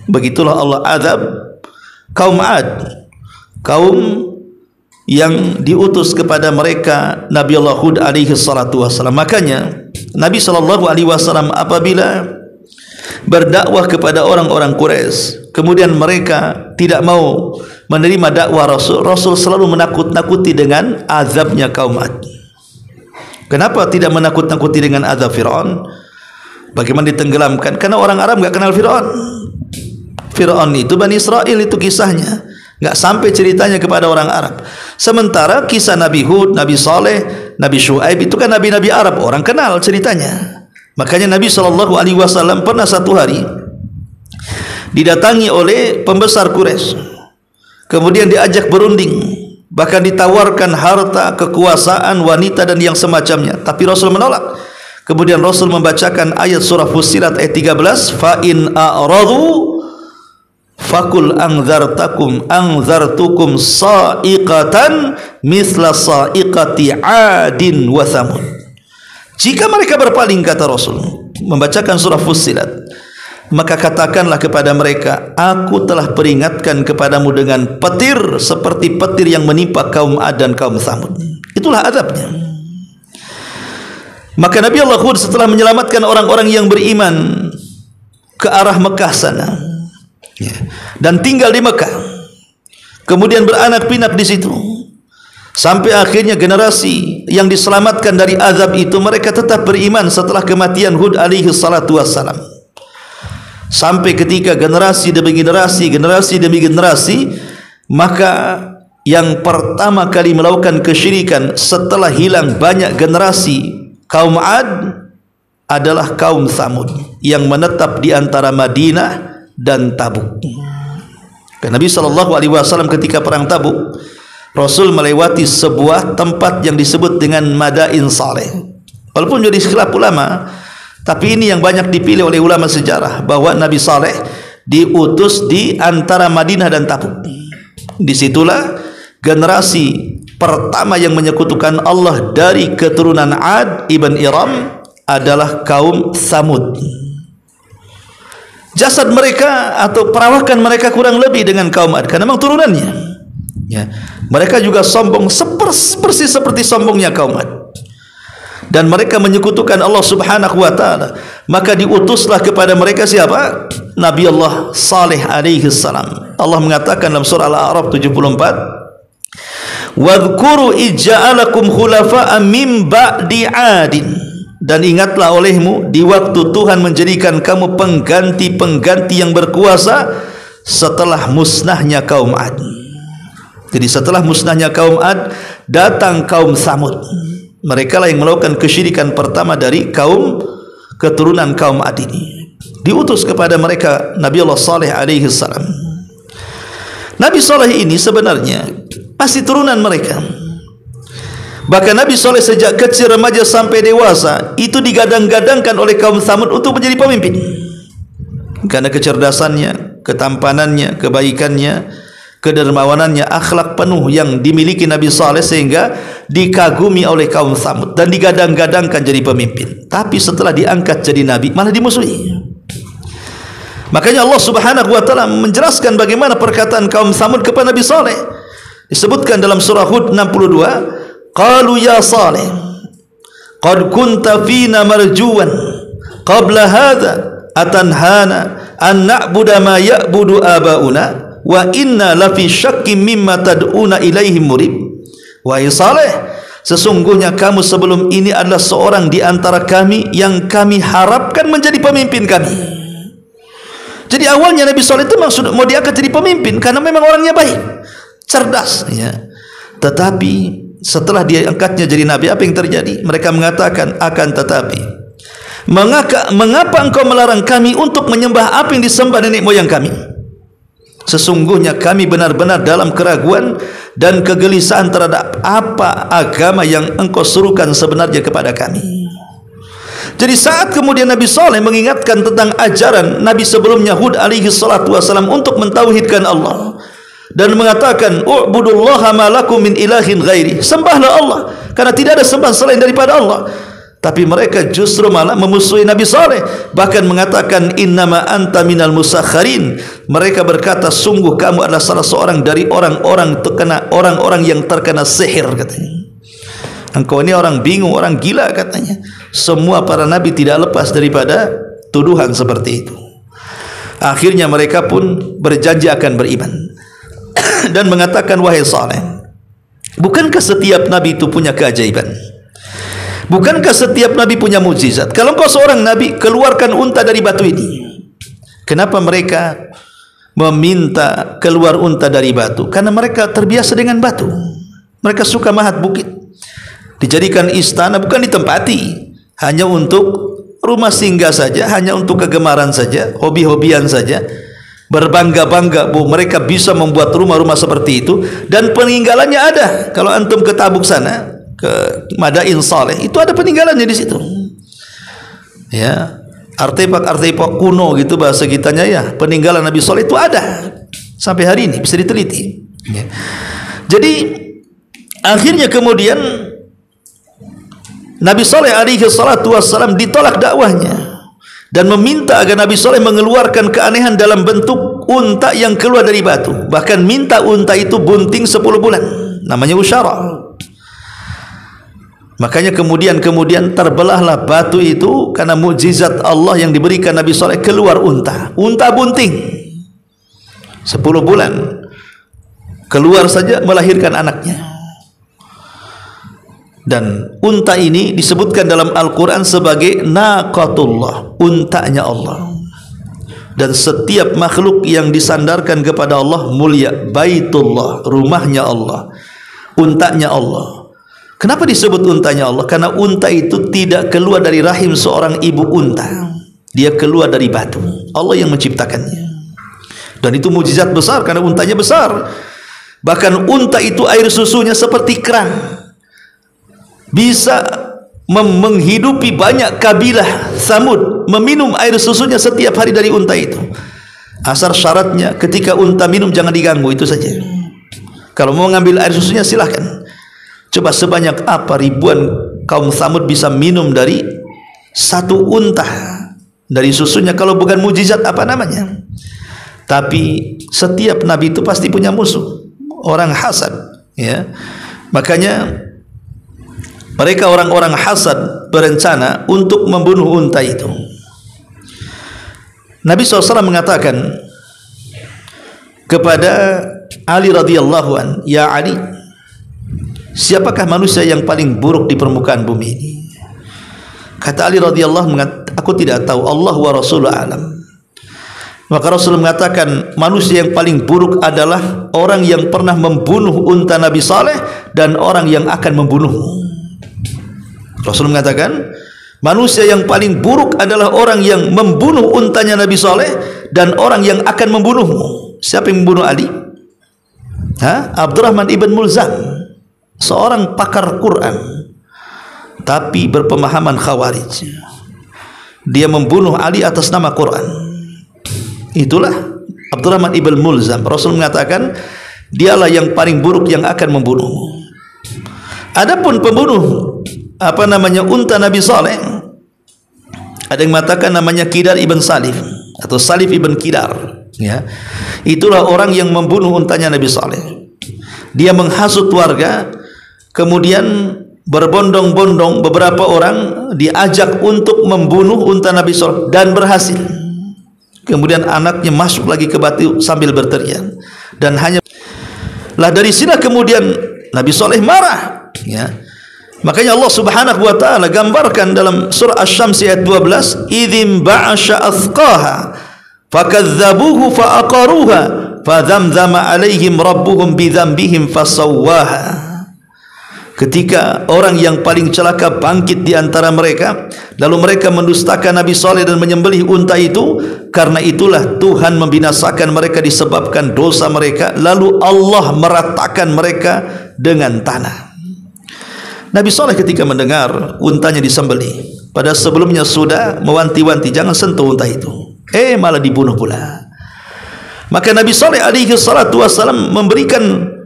Begitulah Allah azab kaum Ad, kaum yang diutus kepada mereka Nabi Allah Hud alaihi salatu wasallam. Makanya Nabi sallallahu alaihi wasallam apabila berdakwah kepada orang-orang Quraisy, kemudian mereka tidak mau menerima dakwah Rasul, Rasul selalu menakut-nakuti dengan azabnya kaum Ad. Kenapa tidak menakut-nakuti dengan azab Fir'aun? Bagaimana ditenggelamkan? Karena orang Arab enggak kenal Fir'aun. Fir'aun itu Bani Israel, itu kisahnya enggak sampai ceritanya kepada orang Arab. Sementara kisah Nabi Hud, Nabi Saleh, Nabi Syuaib itu kan nabi-nabi Arab, orang kenal ceritanya. Makanya Nabi SAW pernah satu hari didatangi oleh pembesar Quraisy, kemudian diajak berunding, bahkan ditawarkan harta, kekuasaan, wanita dan yang semacamnya, tapi Rasul menolak. Kemudian Rasul membacakan ayat surah Fussilat ayat 13, fa in a'radu fakul anzartukum sa'iqatan misla sa'iqati 'adin wa thamud. Jika mereka berpaling, kata Rasul membacakan surah Fussilat, maka katakanlah kepada mereka, aku telah peringatkan kepadamu dengan petir seperti petir yang menimpa kaum Ad dan kaum Thamud. Itulah adabnya. Maka Nabi Allah Hud setelah menyelamatkan orang-orang yang beriman ke arah Mekah sana, dan tinggal di Mekah, kemudian beranak pinak di situ, sampai akhirnya generasi yang diselamatkan dari azab itu mereka tetap beriman setelah kematian Hud alaihi salatu wassalam. Sampai ketika generasi demi generasi, maka yang pertama kali melakukan kesyirikan setelah hilang banyak generasi kaum Ad adalah kaum Thamud yang menetap di antara Madinah dan Tabuk. Nabi SAW ketika perang Tabuk, Rasul melewati sebuah tempat yang disebut dengan Madain Saleh. Walaupun jadi khilaf ulama, Tapi ini yang banyak dipilih oleh ulama sejarah, bahwa Nabi Saleh diutus di antara Madinah dan Tabuk. Disitulah generasi pertama yang menyekutukan Allah dari keturunan Ad ibn Iram adalah kaum Tsamud. Jasad mereka atau perawakan mereka kurang lebih dengan kaum Ad, karena memang turunannya. Ya, mereka juga sombong persis seperti sombongnya kaum Ad. Dan mereka menyekutukan Allah Subhanahu wa taala. Maka diutuslah kepada mereka siapa? Nabi Allah Saleh alaihi salam. Allah mengatakan dalam surah Al-A'raf 74, "Wadhkuru ij'alakum khulafa'a min ba'di 'adin." Dan ingatlah olehmu di waktu Tuhan menjadikan kamu pengganti-pengganti yang berkuasa setelah musnahnya kaum Ad. Jadi setelah musnahnya kaum Ad, datang kaum Tsamud. Mereka lah yang melakukan kesyirikan pertama dari kaum keturunan kaum Ad ini. Diutus kepada mereka Nabi Allah Saleh alaihi salam. Nabi Saleh ini sebenarnya masih turunan mereka. Bahkan Nabi Saleh sejak kecil, remaja sampai dewasa itu digadang-gadangkan oleh kaum Tsamud untuk menjadi pemimpin. Karena kecerdasannya, ketampanannya, kebaikannya, kedermawanannya, akhlak penuh yang dimiliki Nabi Saleh sehingga dikagumi oleh kaum Tsamud dan digadang-gadangkan jadi pemimpin. Tapi setelah diangkat jadi nabi malah dimusuhi. Makanya Allah Subhanahu wa taala menjelaskan bagaimana perkataan kaum Tsamud kepada Nabi Saleh. Disebutkan dalam surah Hud 62, qalu ya Saleh qad kunta fina marjuwan qabla hadha atanhana an na'budu ma ya'budu abauna wa inna lafi syakkim mimma tad'una ilaihim murib. Wahai Saleh, sesungguhnya kamu sebelum ini adalah seorang di antara kami yang kami harapkan menjadi pemimpin kami. Jadi awalnya Nabi Saleh itu maksud mau diangkat jadi pemimpin karena memang orangnya baik, cerdas, ya. Tetapi setelah dia angkatnya jadi nabi, apa yang terjadi? Mereka mengatakan, akan tetapi mengapa engkau melarang kami untuk menyembah apa yang disembah nenek moyang kami? Sesungguhnya kami benar-benar dalam keraguan dan kegelisahan terhadap apa agama yang engkau suruhkan sebenarnya kepada kami. Jadi saat kemudian Nabi Saleh mengingatkan tentang ajaran Nabi sebelumnya Hud alaihi salatu wasalam untuk mentauhidkan Allah dan mengatakan u'budullaha ma lakum min ilahin ghairi, sembahlah Allah karena tidak ada sembahan selain daripada Allah. Tapi mereka justru malah memusuhi Nabi Saleh, bahkan mengatakan innama anta minal musakharin. Mereka berkata sungguh kamu adalah salah seorang dari orang-orang yang terkena sihir, katanya. Engkau ini orang bingung, orang gila, katanya. Semua para nabi tidak lepas daripada tuduhan seperti itu. Akhirnya mereka pun berjanji akan beriman dan mengatakan, wahai Saleh, bukankah setiap nabi itu punya keajaiban? Bukankah setiap nabi punya mukjizat? Kalau engkau seorang nabi, keluarkan unta dari batu ini. Kenapa mereka meminta keluar unta dari batu? Karena mereka terbiasa dengan batu. Mereka suka mahat bukit. Dijadikan istana, bukan ditempati, hanya untuk rumah singgah saja, hanya untuk kegemaran saja, hobi-hobian saja. Berbangga-bangga bahwa mereka bisa membuat rumah-rumah seperti itu, dan peninggalannya ada. Kalau antum ke Tabuk sana, ke Madain Saleh, itu ada peninggalannya di situ. Ya, artefak-artefak kuno gitu bahasa kitanya, ya, peninggalan Nabi Saleh itu ada sampai hari ini, bisa diteliti. Ya. Jadi akhirnya kemudian Nabi Saleh alaihi salatu wassalam ditolak dakwahnya dan meminta agar Nabi Saleh mengeluarkan keanehan dalam bentuk unta yang keluar dari batu. Bahkan minta unta itu bunting 10 bulan, namanya usyara. Makanya kemudian terbelahlah batu itu karena mukjizat Allah yang diberikan Nabi Saleh, keluar unta bunting 10 bulan keluar saja melahirkan anaknya. Dan unta ini disebutkan dalam Al-Quran sebagai naqatullah, untanya Allah. Dan setiap makhluk yang disandarkan kepada Allah mulia, baitullah, rumahnya Allah, untanya Allah. Kenapa disebut untanya Allah? Karena unta itu tidak keluar dari rahim seorang ibu unta, dia keluar dari batu. Allah yang menciptakannya. Dan itu mukjizat besar karena untanya besar. Bahkan unta itu air susunya seperti keran, bisa menghidupi banyak kabilah Samud, meminum air susunya setiap hari dari unta itu. Asal syaratnya ketika unta minum jangan diganggu, itu saja. Kalau mau ngambil air susunya silahkan. Coba sebanyak apa ribuan kaum Samud bisa minum dari satu unta dari susunya, kalau bukan mujizat apa namanya. Tapi setiap nabi itu pasti punya musuh, orang hasad, ya. Makanya mereka orang-orang hasad berencana untuk membunuh unta itu. Nabi SAW mengatakan kepada Ali radhiyallahu an, "Ya Ali, siapakah manusia yang paling buruk di permukaan bumi ini?" Kata Ali radhiyallahu an, "Aku tidak tahu, Allah wa Rasuluh alam." Maka Rasul mengatakan, manusia yang paling buruk adalah orang yang pernah membunuh unta Nabi Saleh dan orang yang akan membunuhmu. Rasul mengatakan, manusia yang paling buruk adalah orang yang membunuh untanya Nabi Saleh dan orang yang akan membunuhmu. Siapa yang membunuh Ali? Abdurrahman ibn Mulzam, seorang pakar Quran tapi berpemahaman Khawarij. Dia membunuh Ali atas nama Quran. Itulah Abdurrahman ibn Mulzam. Rasul mengatakan dialah yang paling buruk yang akan membunuhmu. Adapun pembunuh unta Nabi Saleh, ada yang mengatakan namanya Kidar ibn Salif atau Salif ibn Kidar, ya. Itulah orang yang membunuh untanya Nabi Saleh. Dia menghasut warga, kemudian berbondong-bondong beberapa orang diajak untuk membunuh unta Nabi Saleh dan berhasil. Kemudian anaknya masuk lagi ke batu sambil berteriak, dan hanya lah dari sini kemudian Nabi Saleh marah, ya. Makanya Allah Subhanahu wa taala gambarkan dalam surah Asy-Syams ayat 12, "Idzim ba'asha athqaha fakadzabuhu faaqaruha fadzamzama 'alaihim rabbuhum bidzambihim fasawwaha." Ketika orang yang paling celaka bangkit di antara mereka, lalu mereka mendustakan Nabi Saleh dan menyembelih unta itu, karena itulah Tuhan membinasakan mereka disebabkan dosa mereka, lalu Allah meratakan mereka dengan tanah. Nabi Saleh ketika mendengar untanya disembelih, pada sebelumnya sudah mewanti-wanti jangan sentuh unta itu, malah dibunuh pula. Maka Nabi Saleh alaihi salatu wassalam memberikan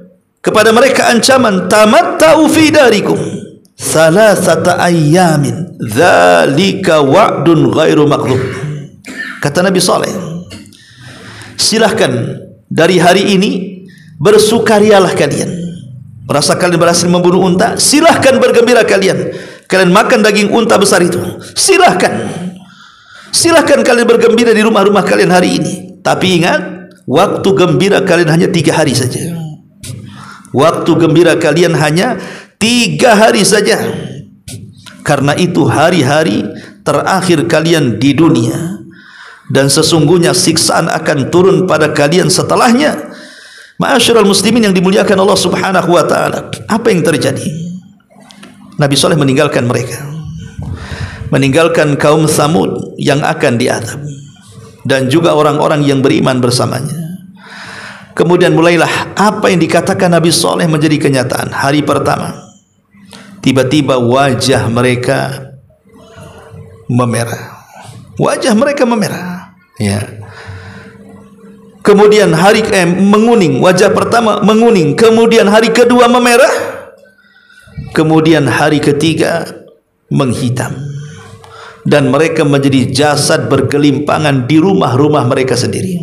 kepada mereka ancaman, "Tamatta'u fi darikum thalathata ayyamin dzalika wa'dun ghairu makdzub." Kata Nabi Saleh, silahkan dari hari ini bersukarialah kalian. Merasa kalian berhasil membunuh unta, silahkan bergembira kalian. Kalian makan daging unta besar itu, silahkan. Silahkan kalian bergembira di rumah-rumah kalian hari ini. Tapi ingat, waktu gembira kalian hanya 3 hari saja. Waktu gembira kalian hanya 3 hari saja. Karena itu hari-hari terakhir kalian di dunia, dan sesungguhnya siksaan akan turun pada kalian setelahnya. Ma'asyiral muslimin yang dimuliakan Allah Subhanahu wa taala, apa yang terjadi? Nabi Saleh meninggalkan mereka, meninggalkan kaum Samud yang akan diazab, dan juga orang-orang yang beriman bersamanya. Kemudian mulailah apa yang dikatakan Nabi Saleh menjadi kenyataan. Hari pertama, tiba-tiba wajah mereka memerah. Wajah mereka memerah, ya. Kemudian hari menguning, wajah pertama menguning, kemudian hari kedua memerah, kemudian hari ketiga menghitam, dan mereka menjadi jasad bergelimpangan di rumah-rumah mereka sendiri.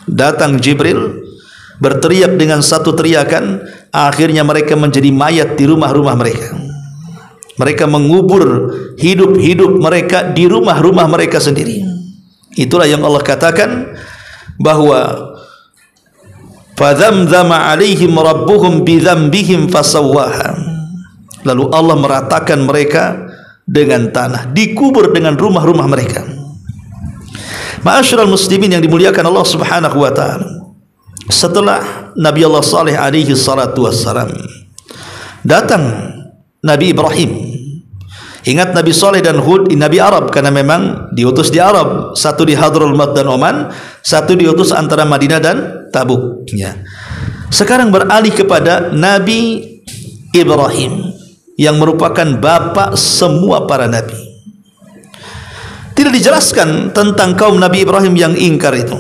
Datang Jibril berteriak dengan satu teriakan, akhirnya mereka menjadi mayat di rumah-rumah mereka. Mereka mengubur hidup-hidup mereka di rumah-rumah mereka sendiri. Itulah yang Allah katakan bahwa fadzamzama 'alaihim rabbuhum bidzambihim fasawwaha. Lalu Allah meratakan mereka dengan tanah, dikubur dengan rumah-rumah mereka. Ma'asyiral muslimin yang dimuliakan Allah Subhanahu wa taala, setelah Nabi Allah Saleh alaihi salatu wassalam, datang Nabi Ibrahim. Ingat, Nabi Saleh dan Hud Nabi Arab, karena memang diutus di Arab, satu di Hadrul Maut dan Oman, satu diutus antara Madinah dan Tabuk, ya. Sekarang beralih kepada Nabi Ibrahim. yang merupakan bapa semua para nabi. Tidak dijelaskan tentang kaum Nabi Ibrahim yang ingkar itu,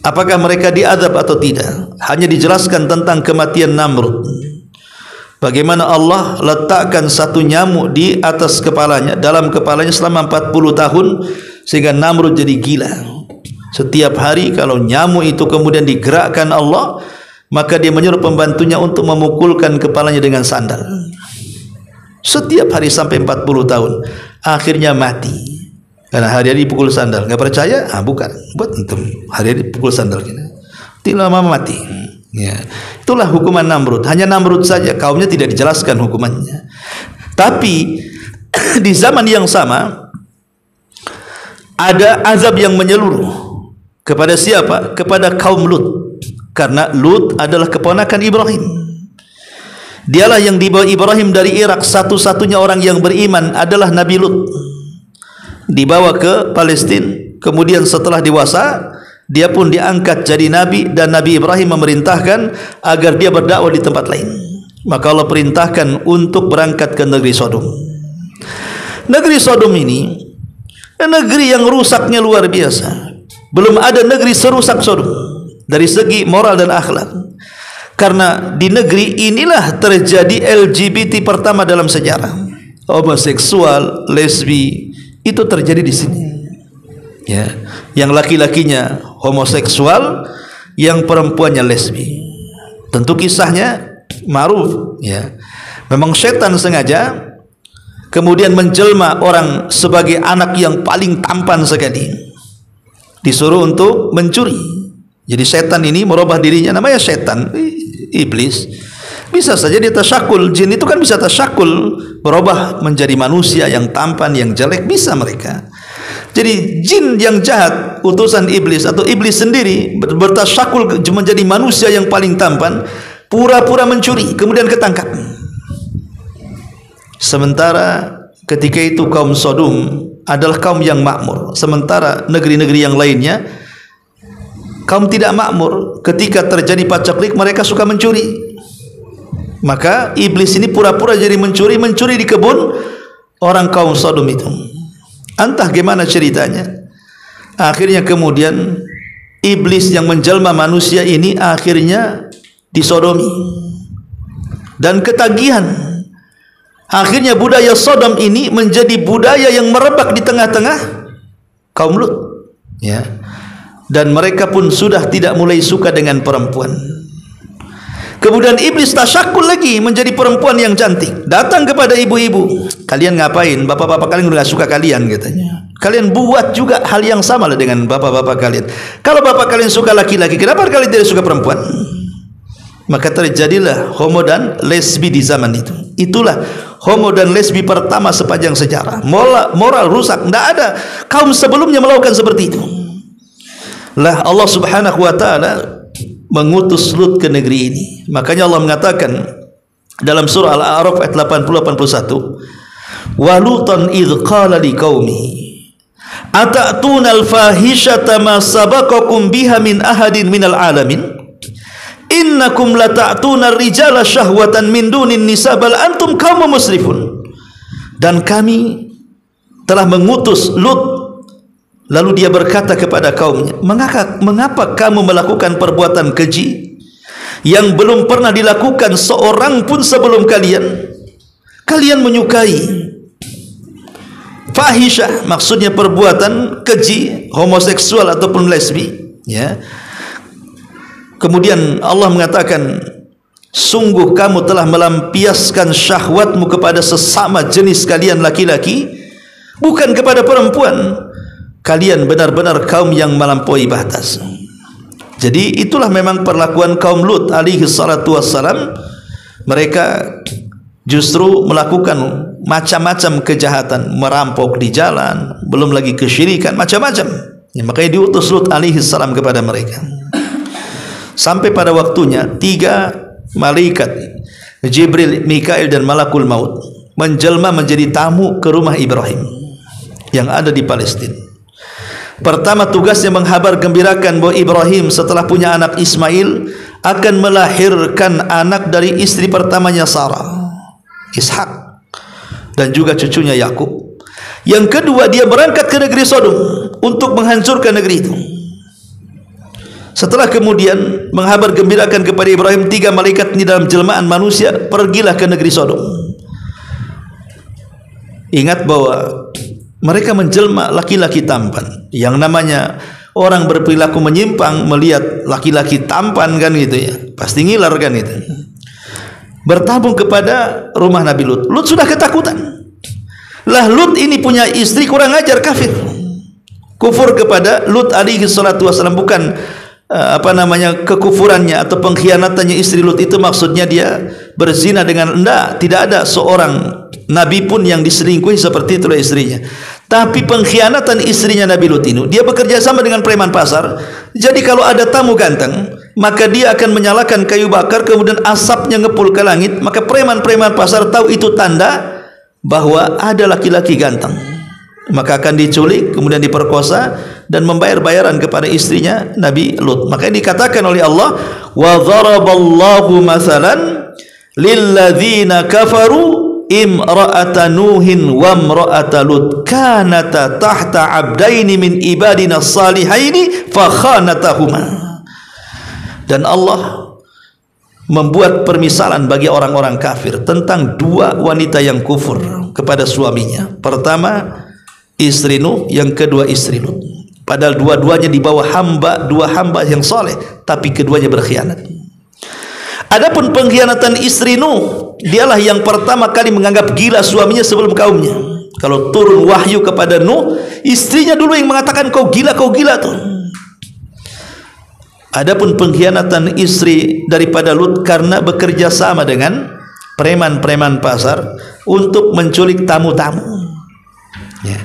apakah mereka diazab atau tidak. Hanya dijelaskan tentang kematian Namrud, bagaimana Allah letakkan satu nyamuk di atas kepalanya, dalam kepalanya selama 40 tahun, sehingga Namrud jadi gila. Setiap hari kalau nyamuk itu kemudian digerakkan Allah, maka dia menyuruh pembantunya untuk memukulkan kepalanya dengan sandal. Setiap hari sampai 40 tahun. Akhirnya mati karena hari-hari pukul sandal. Enggak percaya? Bukan. Buat antum. Hari-hari pukul sandal kita. Tidak lama mati. Ya. Itulah hukuman Namrud. Hanya Namrud saja, kaumnya tidak dijelaskan hukumannya. Tapi di zaman yang sama ada azab yang menyeluruh. Kepada siapa? Kepada kaum Lut. Karena Lut adalah keponakan Ibrahim. Dialah yang dibawa Ibrahim dari Irak. Satu-satunya orang yang beriman adalah Nabi Lut. Dibawa ke Palestina. Kemudian setelah dewasa, dia pun diangkat jadi Nabi. Dan Nabi Ibrahim memerintahkan agar dia berdakwah di tempat lain. Maka Allah perintahkan untuk berangkat ke negeri Sodom. Negeri Sodom ini negeri yang rusaknya luar biasa. Belum ada negeri serusak Sodom dari segi moral dan akhlak. Karena di negeri inilah terjadi LGBT pertama dalam sejarah. Homoseksual, lesbi, itu terjadi di sini. Ya, yang laki-lakinya homoseksual, yang perempuannya lesbi. Tentu kisahnya ma'ruf, ya. Memang setan sengaja kemudian menjelma orang sebagai anak yang paling tampan sekali, disuruh untuk mencuri. Jadi setan ini merubah dirinya, namanya setan, iblis. Bisa saja dia tasyakul, jin itu kan bisa tasyakul, berubah menjadi manusia yang tampan, yang jelek, bisa mereka. Jadi jin yang jahat, utusan iblis atau iblis sendiri bertasyakul menjadi manusia yang paling tampan, pura-pura mencuri, kemudian ketangkap. Sementara ketika itu kaum Sodom adalah kaum yang makmur, sementara negeri-negeri yang lainnya kaum tidak makmur. Ketika terjadi pacaklik, mereka suka mencuri. Maka iblis ini pura-pura jadi mencuri di kebun orang kaum Sodom itu. Entah gimana ceritanya. Akhirnya kemudian iblis yang menjelma manusia ini akhirnya disodomi dan ketagihan. Akhirnya budaya Sodom ini menjadi budaya yang merebak di tengah-tengah kaum Lut, ya. Dan mereka pun sudah tidak mulai suka dengan perempuan. Kemudian iblis tasyakul lagi menjadi perempuan yang cantik, datang kepada ibu-ibu. Kalian ngapain? Bapak-bapak kalian tidak suka kalian, katanya. Kalian buat juga hal yang sama lah dengan bapak-bapak kalian. Kalau bapak kalian suka laki-laki, kenapa kalian tidak suka perempuan? Maka terjadilah homo dan lesbi di zaman itu. Itulah homo dan lesbi pertama sepanjang sejarah. Moral rusak. Tidak ada kaum sebelumnya melakukan seperti itu. Lah Allah Subhanahu wa taala mengutus Lut ke negeri ini. Makanya Allah mengatakan dalam surah Al-A'raf ayat 80-81, wa lutan idh qala liqaumihi atatuna al-fahishata ma sabaqakum biha min ahadin minal alamin innakum lata'tuna ar-rijala syahwatan min dunin nisa bal antum qaumun musrifun. Dan kami telah mengutus Lut. Lalu dia berkata kepada kaumnya, mengapa kamu melakukan perbuatan keji yang belum pernah dilakukan seorang pun sebelum kalian? Kalian menyukai fahisyah, maksudnya perbuatan keji, homoseksual ataupun lesbi, ya. Kemudian Allah mengatakan, sungguh kamu telah melampiaskan syahwatmu kepada sesama jenis kalian laki-laki, bukan kepada perempuan. Kalian benar-benar kaum yang melampaui batas. Jadi itulah memang perlakuan kaum Lut alaihi salatu wassalam. Mereka justru melakukan macam-macam kejahatan, merampok di jalan, belum lagi kesyirikan, macam-macam. Ya, makanya diutus Lut alaihi salam kepada mereka. Sampai pada waktunya 3 malaikat, Jibril, Mikail dan Malakul Maut, menjelma menjadi tamu ke rumah Ibrahim yang ada di Palestina. Pertama tugasnya menghabar gembirakan bahwa Ibrahim setelah punya anak Ismail akan melahirkan anak dari istri pertamanya Sarah. Ishak, dan juga cucunya Yakub. Yang kedua, dia berangkat ke negeri Sodom untuk menghancurkan negeri itu. Setelah kemudian menghabar gembirakan kepada Ibrahim, 3 malaikat ini dalam jelmaan manusia, pergilah ke negeri Sodom. Ingat bahwa mereka menjelma laki-laki tampan. Yang namanya orang berperilaku menyimpang melihat laki-laki tampan kan gitu ya, pasti ngiler kan itu. Bertabung kepada rumah Nabi Lut. Lut sudah ketakutan. Lah Lut ini punya istri kurang ajar, kafir. Kufur kepada Lut alaihi salatu wasallam, bukan kekufurannya atau pengkhianatannya istri Lut itu maksudnya dia berzina dengan, tidak ada seorang nabi pun yang diselingkuhi seperti itulah istrinya. Tapi pengkhianatan istrinya Nabi Lut ini, dia bekerja sama dengan preman pasar. Jadi kalau ada tamu ganteng, maka dia akan menyalakan kayu bakar, kemudian asapnya ngepul ke langit, maka preman-preman pasar tahu itu tanda bahwa ada laki-laki ganteng, maka akan diculik, kemudian diperkosa dan membayar bayaran kepada istrinya Nabi Lut. Maka dikatakan oleh Allah, wa dharaballahu mathalan lilladzina kafaru imra'ata nuhin wa imra'ata lut kanata tahta abdaini min ibadina salihaini fa khanatahuma. Dan Allah membuat permisalan bagi orang-orang kafir tentang 2 wanita yang kufur kepada suaminya. Pertama istri Nuh, yang kedua istri Lut. Padahal dua-duanya di bawah 2 hamba yang soleh, tapi keduanya berkhianat. Adapun pengkhianatan istri Nuh, dialah yang pertama kali menganggap gila suaminya sebelum kaumnya. Kalau turun wahyu kepada Nuh, istrinya dulu yang mengatakan kau gila tuh. Adapun pengkhianatan istri daripada Lut karena bekerja sama dengan preman-preman pasar untuk menculik tamu-tamu. Ya.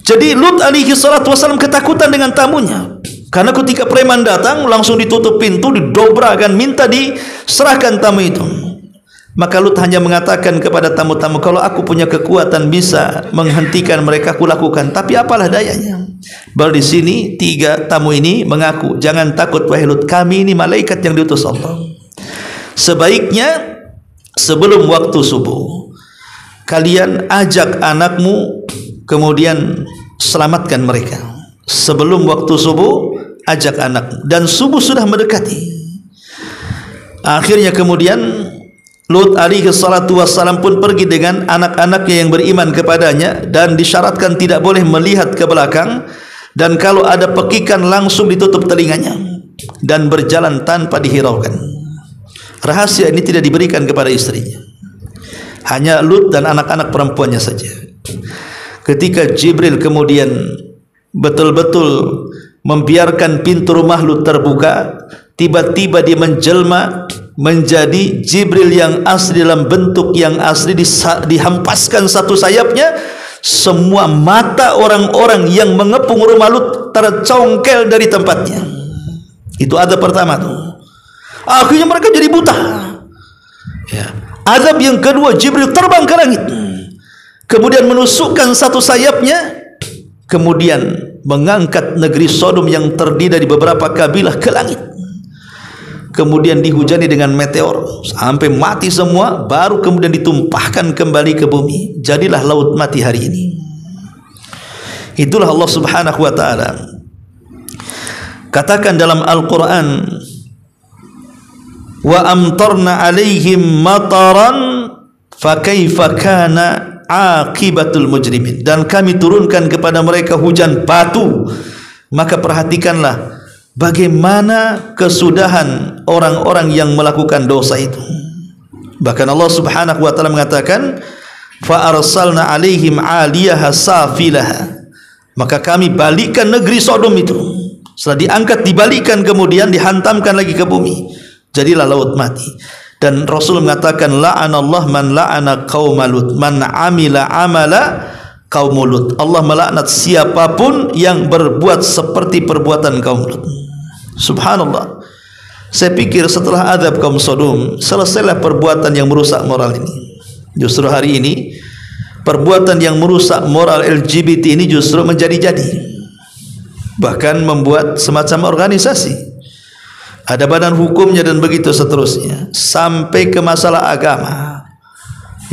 Jadi Lut alaihi salatu wasallam ketakutan dengan tamunya, karena ketika preman datang langsung ditutup pintu, didobrakan, minta diserahkan tamu itu. Maka Lut hanya mengatakan kepada tamu-tamu, kalau aku punya kekuatan bisa menghentikan mereka, aku lakukan, tapi apalah dayanya. Baru di sini 3 tamu ini mengaku, jangan takut wahai Lut, kami ini malaikat yang diutus Allah. Sebaiknya sebelum waktu subuh kalian ajak anakmu, kemudian selamatkan mereka. Sebelum waktu subuh ajak anakmu, dan subuh sudah mendekati. Akhirnya kemudian Lut alaihi salatu wassalam pun pergi dengan anak-anaknya yang beriman kepadanya, dan disyaratkan tidak boleh melihat ke belakang, dan kalau ada pekikan langsung ditutup telinganya, dan berjalan tanpa dihiraukan. Rahasia ini tidak diberikan kepada istrinya, hanya Lut dan anak-anak perempuannya saja. Ketika Jibril kemudian betul-betul membiarkan pintu rumah Lut terbuka, tiba-tiba dia menjelma menjadi Jibril yang asli, dalam bentuk yang asli, dihampaskan satu sayapnya, semua mata orang-orang yang mengepung rumah Lut tercongkel dari tempatnya. Itu azab pertama tuh. Akhirnya mereka jadi buta. Ya. Azab yang kedua, Jibril terbang ke langit, kemudian menusukkan satu sayapnya, kemudian mengangkat negeri Sodom yang terdiri dari beberapa kabilah ke langit. Kemudian dihujani dengan meteor sampai mati semua, baru kemudian ditumpahkan kembali ke bumi. Jadilah laut mati hari ini. Itulah Allah subhanahu wa ta'ala katakan dalam Al-Quran, wa amtarna alaihim mataran fakaifa kana aqibatul mujrimin, dan kami turunkan kepada mereka hujan batu, maka perhatikanlah bagaimana kesudahan orang-orang yang melakukan dosa itu. Bahkan Allah subhanahu wa ta'ala mengatakan, fa arsalna alaihim 'aliyaha safilaha, maka kami balikkan negeri Sodom itu. Setelah diangkat, dibalikan, kemudian dihantamkan lagi ke bumi, jadilah laut mati. Dan Rasul mengatakan, la'anallah man la'ana qauma Lut, man amila amala kaum Lut. Allah melaknat siapapun yang berbuat seperti perbuatan kaum Lut. Subhanallah. Saya pikir setelah azab kaum Sodom, selesailah perbuatan yang merusak moral ini. Justru hari ini perbuatan yang merusak moral LGBT ini justru menjadi-jadi, bahkan membuat semacam organisasi, ada badan hukumnya dan begitu seterusnya, sampai ke masalah agama.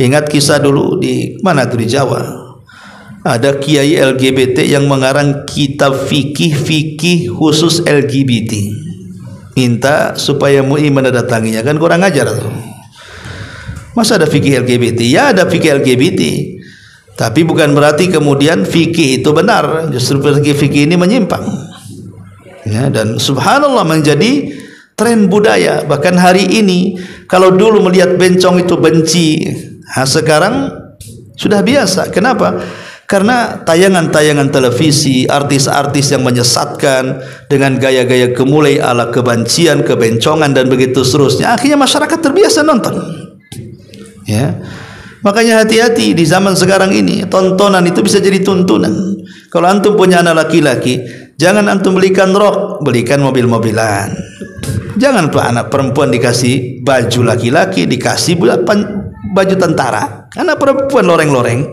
Ingat kisah dulu di mana tuh, di Jawa. Ada kiai LGBT yang mengarang kitab fikih khusus LGBT. Minta supaya MUI menandatanginya, kan kurang ajar tuh. Masa ada fikih LGBT? Ya ada fikih LGBT. Tapi bukan berarti kemudian fikih itu benar. Justru fikih ini menyimpang. Ya, dan subhanallah menjadi tren budaya. Bahkan hari ini kalau dulu melihat bencong itu benci, sekarang sudah biasa. Kenapa? Karena tayangan-tayangan televisi, artis-artis yang menyesatkan dengan gaya-gaya gemulai ala kebencian, kebencongan dan begitu seterusnya, akhirnya masyarakat terbiasa nonton. Ya. Makanya hati-hati di zaman sekarang ini, tontonan itu bisa jadi tuntunan. Kalau antum punya anak laki-laki, jangan antum belikan rok, belikan mobil-mobilan. Jangan anak perempuan dikasih baju laki-laki, dikasih baju tentara. Anak perempuan loreng-loreng.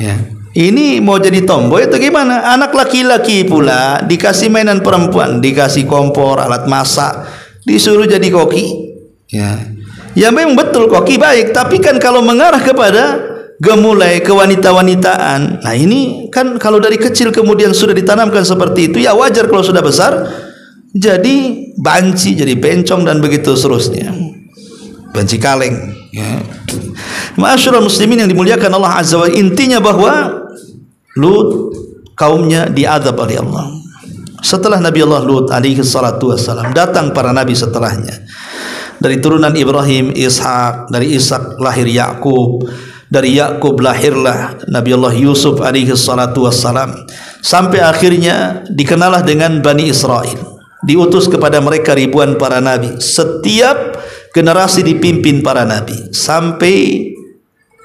Ya. Ini mau jadi tomboy atau gimana? Anak laki-laki pula dikasih mainan perempuan, dikasih kompor, alat masak, disuruh jadi koki. Ya. Ya memang betul koki baik, tapi kan kalau mengarah kepada gemulai kewanita-wanitaan, nah ini kan kalau dari kecil kemudian sudah ditanamkan seperti itu, ya wajar kalau sudah besar jadi banci, jadi bencong dan begitu seterusnya. Banci kaleng. Ya. Ma'asyiral muslimin yang dimuliakan Allah Azza wa Jalla, intinya bahwa Lut kaumnya diazab oleh Allah. Setelah Nabi Allah Lut alaihi salatu wassalam, datang para nabi setelahnya. Dari turunan Ibrahim, Ishak, dari Ishak lahir Yakub, dari Yakub lahirlah Nabi Allah Yusuf alaihi salatu wassalam, sampai akhirnya dikenallah dengan Bani Israel. Diutus kepada mereka ribuan para nabi. Setiap generasi dipimpin para nabi, sampai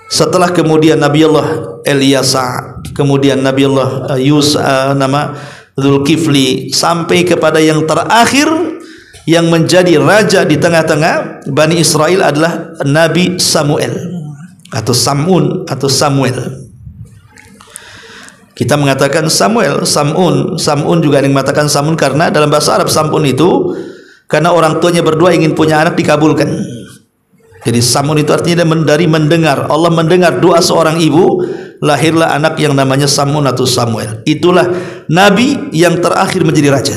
setelah kemudian Nabi Allah Ilyasa, kemudian Nabi Allah nama Zulkifli, sampai kepada yang terakhir yang menjadi raja di tengah-tengah Bani Israel adalah Nabi Samuel atau Samun atau Samuel. Kita mengatakan Samuel, Samun juga ada yang mengatakan Samun karena dalam bahasa Arab Samun itu karena orang tuanya berdua ingin punya anak dikabulkan. Jadi Samun itu artinya dari mendengar. Allah mendengar doa seorang ibu, lahirlah anak yang namanya Samun atau Samuel. Itulah nabi yang terakhir menjadi raja.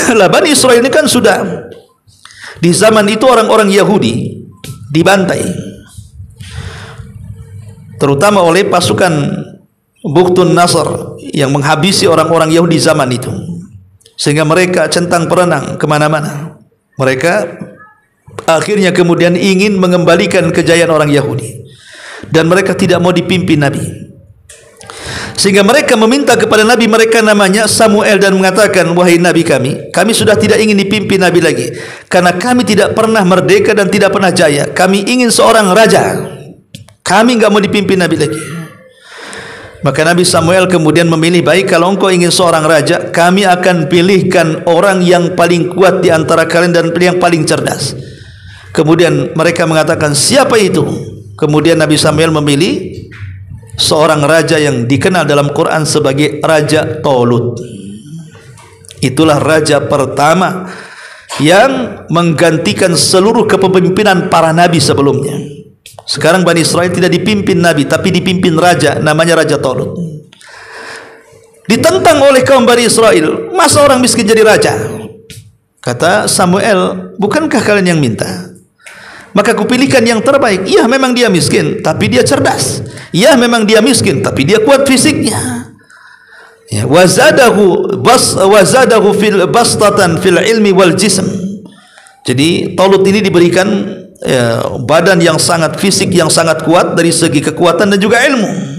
Lah Bani Israel ini kan sudah di zaman itu orang-orang Yahudi dibantai, terutama oleh pasukan Bukhtun Nasr yang menghabisi orang-orang Yahudi zaman itu, sehingga mereka centang perenang kemana-mana. Mereka akhirnya kemudian ingin mengembalikan kejayaan orang Yahudi, dan mereka tidak mau dipimpin Nabi, sehingga mereka meminta kepada Nabi mereka namanya Samuel dan mengatakan, wahai Nabi kami sudah tidak ingin dipimpin Nabi lagi, karena kami tidak pernah merdeka dan tidak pernah jaya. Kami ingin seorang raja, kami nggak mau dipimpin Nabi lagi. Maka Nabi Samuel kemudian memilih, baik kalau engkau ingin seorang raja, kami akan pilihkan orang yang paling kuat di antara kalian dan yang paling cerdas. Kemudian mereka mengatakan, siapa itu? Kemudian Nabi Samuel memilih seorang raja yang dikenal dalam Quran sebagai Raja Tolut. Itulah raja pertama yang menggantikan seluruh kepemimpinan para nabi sebelumnya. Sekarang Bani Israel tidak dipimpin nabi, tapi dipimpin raja, namanya Raja Tolut. Ditentang oleh kaum Bani Israel, masa orang miskin jadi raja? Kata Samuel, bukankah kalian yang minta? Maka kupilihkan yang terbaik. Ya memang dia miskin, tapi dia cerdas. Ya memang dia miskin, tapi dia kuat fisiknya. Ya, wazadahu fil bastatan fil ilmi wal jism. Jadi Tolut ini diberikan badan yang sangat fisik yang sangat kuat dari segi kekuatan dan juga ilmu.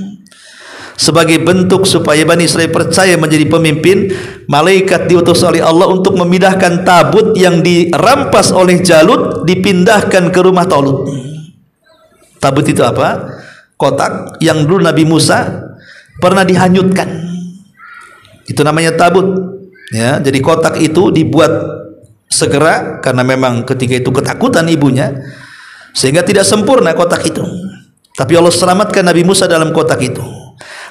Sebagai bentuk supaya Bani Israel percaya menjadi pemimpin, malaikat diutus oleh Allah untuk memindahkan tabut yang dirampas oleh Jalut, dipindahkan ke rumah Tolut. Tabut itu apa? Kotak yang dulu Nabi Musa pernah dihanyutkan. Itu namanya tabut. Ya, jadi kotak itu dibuat segera karena memang ketika itu ketakutan ibunya, sehingga tidak sempurna kotak itu. Tapi Allah selamatkan Nabi Musa dalam kotak itu.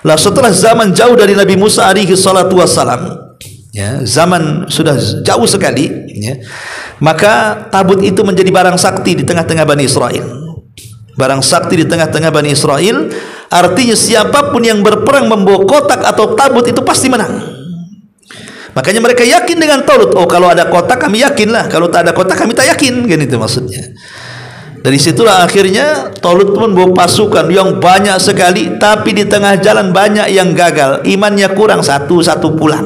Lah setelah zaman jauh dari Nabi Musa alaihi salatu wassalam, ya, zaman sudah jauh sekali, ya, maka tabut itu menjadi barang sakti di tengah-tengah Bani Israel. barang sakti di tengah-tengah Bani Israel. Artinya siapapun yang berperang membawa kotak atau tabut itu pasti menang. Makanya mereka yakin dengan Talut. Oh, kalau ada kotak kami yakinlah, kalau tak ada kotak kami tak yakin, kan itu maksudnya. Dari situlah akhirnya Talut pun bawa pasukan yang banyak sekali, tapi di tengah jalan banyak yang gagal, imannya kurang, satu-satu pulang.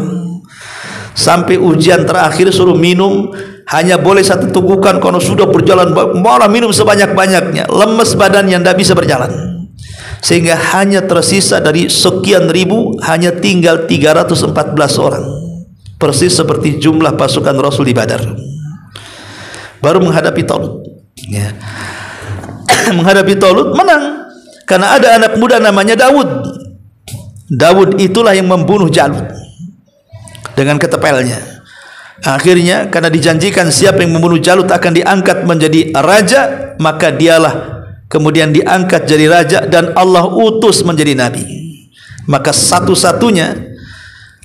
Sampai ujian terakhir suruh minum, hanya boleh satu tugukan, kalau sudah berjalan malah minum sebanyak-banyaknya, lemes badannya, tidak bisa berjalan. Sehingga hanya tersisa dari sekian ribu, hanya tinggal 314 orang. Persis seperti jumlah pasukan Rasul di Badar. Baru menghadapi Talut. Ya. Menghadapi Talut menang karena ada anak muda namanya Daud. Daud itulah yang membunuh Jalut dengan ketepelnya. Akhirnya karena dijanjikan siapa yang membunuh Jalut akan diangkat menjadi raja, maka dialah kemudian diangkat jadi raja dan Allah utus menjadi nabi. Maka satu-satunya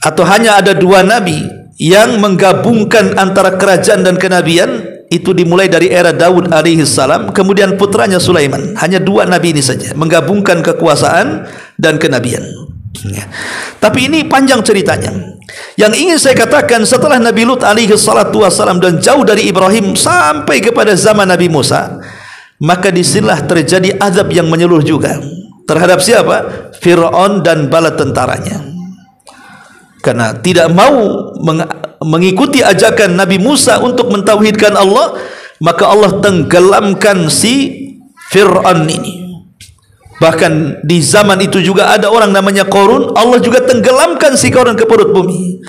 atau hanya ada dua nabi yang menggabungkan antara kerajaan dan kenabian, itu dimulai dari era Daud alaihi salam, kemudian putranya Sulaiman. Hanya dua nabi ini saja menggabungkan kekuasaan dan kenabian. Ya. Tapi ini panjang ceritanya. Yang ingin saya katakan, setelah Nabi Lut alaihi salatu wassalam dan jauh dari Ibrahim sampai kepada zaman Nabi Musa, maka disinilah terjadi azab yang menyeluruh juga terhadap siapa? Fir'aun dan bala tentaranya. Karena tidak mau mengikuti ajakan Nabi Musa untuk mentauhidkan Allah, maka Allah tenggelamkan si Fir'aun ini. Bahkan di zaman itu juga ada orang namanya Qarun, Allah juga tenggelamkan si Qarun ke perut bumi.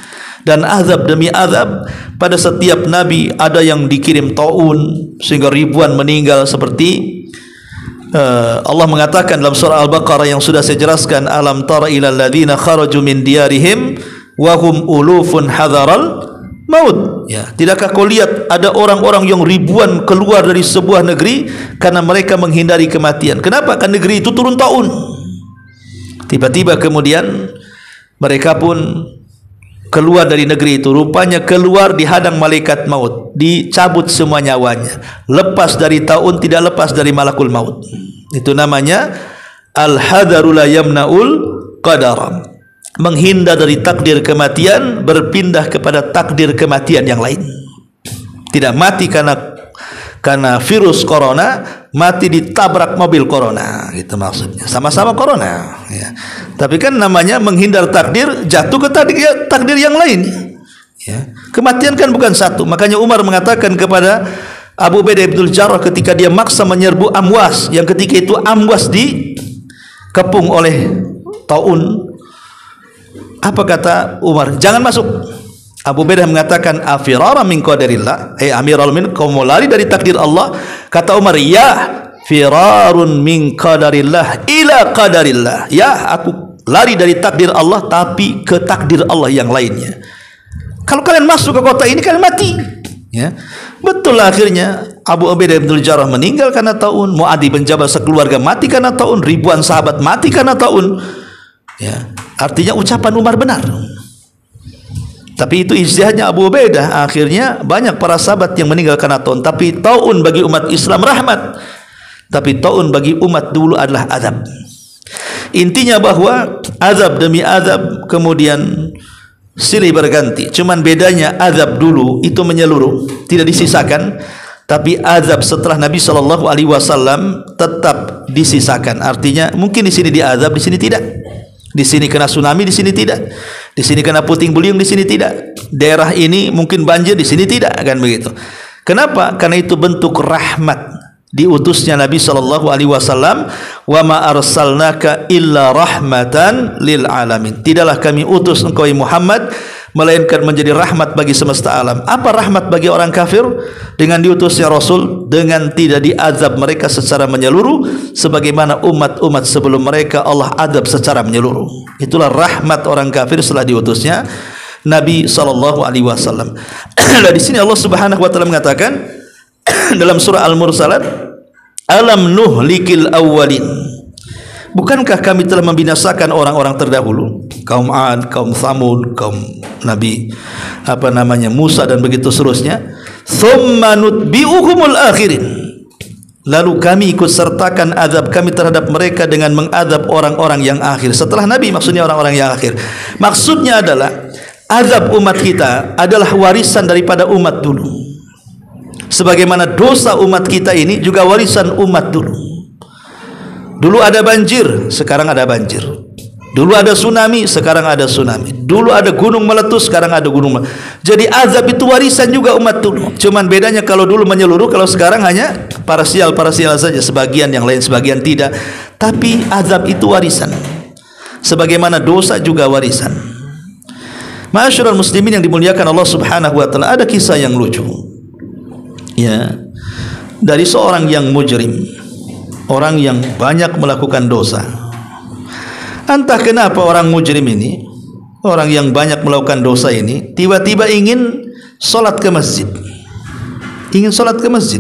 Dan azab demi azab pada setiap nabi, ada yang dikirim taun sehingga ribuan meninggal, seperti Allah mengatakan dalam surah Al-Baqarah yang sudah saya jelaskan, alam tara ilal ladzina kharaju min diyarihim wa hum ulufun hadaral maut. Ya, tidakkah kau lihat ada orang-orang yang ribuan keluar dari sebuah negeri karena mereka menghindari kematian. Kenapa? Kan negeri itu turun taun. Tiba-tiba kemudian mereka pun keluar dari negeri itu, rupanya keluar dihadang malaikat maut, dicabut semua nyawanya, lepas dari taun, tidak lepas dari malakul maut. Itu namanya al-hadaru la yamna'ul qadara, menghindar dari takdir kematian, berpindah kepada takdir kematian yang lain. Tidak mati karena virus corona, mati ditabrak mobil corona, gitu maksudnya. Sama-sama corona, ya. Tapi kan namanya menghindar takdir, jatuh ke takdir yang lain, ya. Kematian kan bukan satu. Makanya Umar mengatakan kepada Abu Ubaidah bin Jarrah ketika dia maksa menyerbu Amwas, yang ketika itu Amwas dikepung oleh taun. Apa kata Umar? Jangan masuk. Abu Ubaidah mengatakan, afirara min qadarillah, amiral min, kau mau lari dari takdir Allah? Kata Umar, ya firarun min qadarillah ila qadarillah. Ya, aku lari dari takdir Allah tapi ke takdir Allah yang lainnya. Kalau kalian masuk ke kota ini, kalian mati, ya. Betul, akhirnya Abu Ubaidah bin Jarrah meninggal karena taun, Mu'adh bin Jabal sekeluarga mati karena taun, ribuan sahabat mati karena taun. Ya, artinya ucapan Umar benar. Tapi itu ijtihadnya Abu Ubaidah. Akhirnya banyak para sahabat yang meninggal karena taun. Tapi taun bagi umat Islam rahmat, tapi taun bagi umat dulu adalah azab. Intinya bahwa azab demi azab kemudian silih berganti. Cuman bedanya azab dulu itu menyeluruh, tidak disisakan. Tapi azab setelah Nabi SAW tetap disisakan. Artinya mungkin di sini diazab, di sini tidak. Di sini kena tsunami, di sini tidak. Di sini kena puting beliung, di sini tidak. Daerah ini mungkin banjir, di sini tidak, kan begitu. Kenapa? Karena itu bentuk rahmat diutusnya Nabi SAW. Wa ma arsalnaka illa rahmatan lil alamin. Tidaklah kami utus engkau Muhammad melainkan menjadi rahmat bagi semesta alam. Apa rahmat bagi orang kafir? Dengan diutusnya Rasul, dengan tidak diazab mereka secara menyeluruh sebagaimana umat-umat sebelum mereka Allah azab secara menyeluruh. Itulah rahmat orang kafir setelah diutusnya Nabi SAW. Nah, di sini Allah Subhanahu wa taala mengatakan dalam surah Al-Mursalat, alam nuhlikil awwalin. Bukankah kami telah membinasakan orang-orang terdahulu, kaum Ad, kaum Tsamud, kaum Nabi Musa dan begitu seterusnya. Tsumma nutbi'uhumul akhirin. lalu kami ikut sertakan azab kami terhadap mereka dengan mengadab orang-orang yang akhir. Setelah Nabi maksudnya orang-orang yang akhir. Maksudnya adalah azab umat kita adalah warisan daripada umat dulu. Sebagaimana dosa umat kita ini juga warisan umat dulu. Dulu ada banjir, sekarang ada banjir. Dulu ada tsunami, sekarang ada tsunami. Dulu ada gunung meletus, sekarang ada gunung meletus. Jadi azab itu warisan juga umat dulu. Cuman bedanya kalau dulu menyeluruh, kalau sekarang hanya parsial saja. Sebagian, yang lain sebagian tidak. Tapi azab itu warisan. Sebagaimana dosa juga warisan. Ma'asyiral muslimin yang dimuliakan Allah Subhanahu wa taala, ada kisah yang lucu. Ya. Dari seorang yang mujrim, orang yang banyak melakukan dosa. Entah kenapa orang mujrim ini, orang yang banyak melakukan dosa ini, tiba-tiba ingin sholat ke masjid. Ingin sholat ke masjid.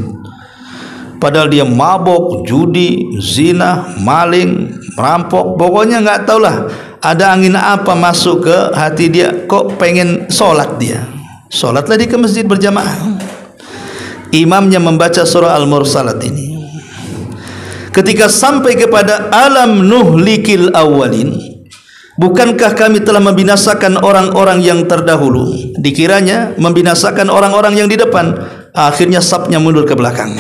Padahal dia mabok, judi, zina, maling, merampok. Pokoknya nggak tahulah ada angin apa masuk ke hati dia. Kok pengen sholat dia? Sholatlah dia ke masjid berjamaah. Imamnya membaca surah Al-Mursalat ini. Ketika sampai kepada alam nuhlikil awalin, bukankah kami telah membinasakan orang-orang yang terdahulu? Dikiranya membinasakan orang-orang yang di depan. Akhirnya safnya mundur ke belakang.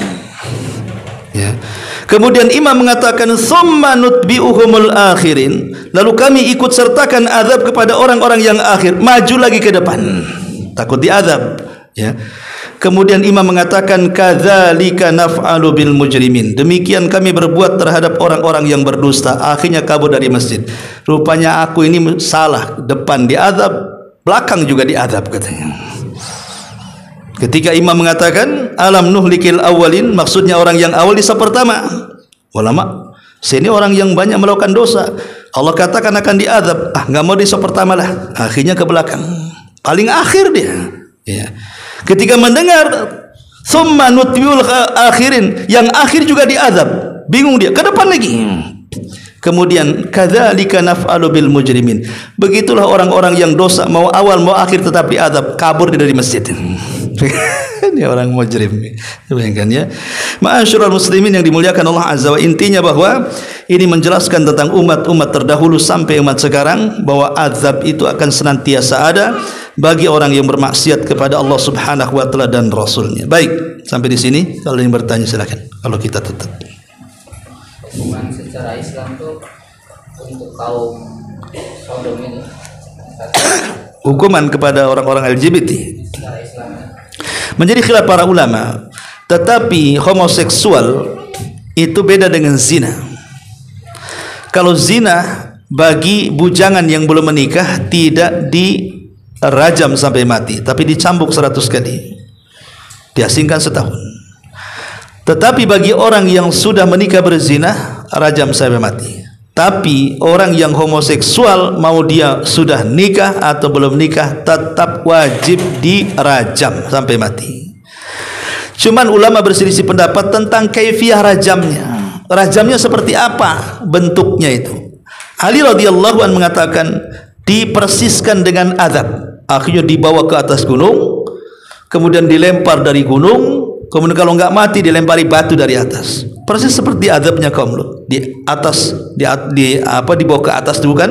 Ya. Kemudian imam mengatakan summa nutbi'uhumul akhirin, lalu kami ikut sertakan azab kepada orang-orang yang akhir. Maju lagi ke depan, takut diazab. Ya. Kemudian imam mengatakan kadzalika naf'alu bil mujrimin, demikian kami berbuat terhadap orang-orang yang berdusta. Akhirnya kabur dari masjid. Rupanya aku ini salah, depan diazab, belakang juga diazab katanya. Ketika imam mengatakan alam nuhlikil awalin, maksudnya orang yang awal di saf pertama. Ulama, sini orang yang banyak melakukan dosa, Allah katakan akan diazab. Nggak mau di saf pertama lah. Akhirnya ke belakang, paling akhir dia. Ya. Ketika mendengar summa nutbiul akhirin, yang akhir juga diazab, bingung dia, ke depan lagi. Kemudian kadzalika naf'alu bil mujrimin, begitulah orang-orang yang dosa, mau awal mau akhir tetap diazab, kabur dari masjid. Ini orang mujrim. Bayangkan ya. Ma'asyiral muslimin yang dimuliakan Allah Azza wa, intinya bahwa ini menjelaskan tentang umat-umat terdahulu sampai umat sekarang, bahwa azab itu akan senantiasa ada bagi orang yang bermaksiat kepada Allah Subhanahu wa taala dan Rasulnya. Baik, sampai di sini. Kalau yang bertanya silakan. Kalau kita tutup. Hukuman secara Islam tuh untuk kaum Sodom ini. Hukuman kepada orang-orang LGBT Secara Islam menjadi khilaf para ulama. Tetapi homoseksual itu beda dengan zina. Kalau zina bagi bujangan yang belum menikah tidak dirajam sampai mati, tapi dicambuk 100 kali, diasingkan setahun. Tetapi bagi orang yang sudah menikah berzina, rajam sampai mati. Tapi orang yang homoseksual, mau dia sudah nikah atau belum nikah, tetap wajib dirajam sampai mati. Cuman ulama berselisih pendapat tentang kaifiyah rajamnya. Rajamnya seperti apa bentuknya itu? Ali radhiyallahu anhu mengatakan dipersiskan dengan azab. Akhirnya dibawa ke atas gunung, kemudian dilempar dari gunung, kemudian kalau enggak mati dilempari batu dari atas. Persis seperti azabnya kaum Lut. Di atas dibawa ke atas dulu kan,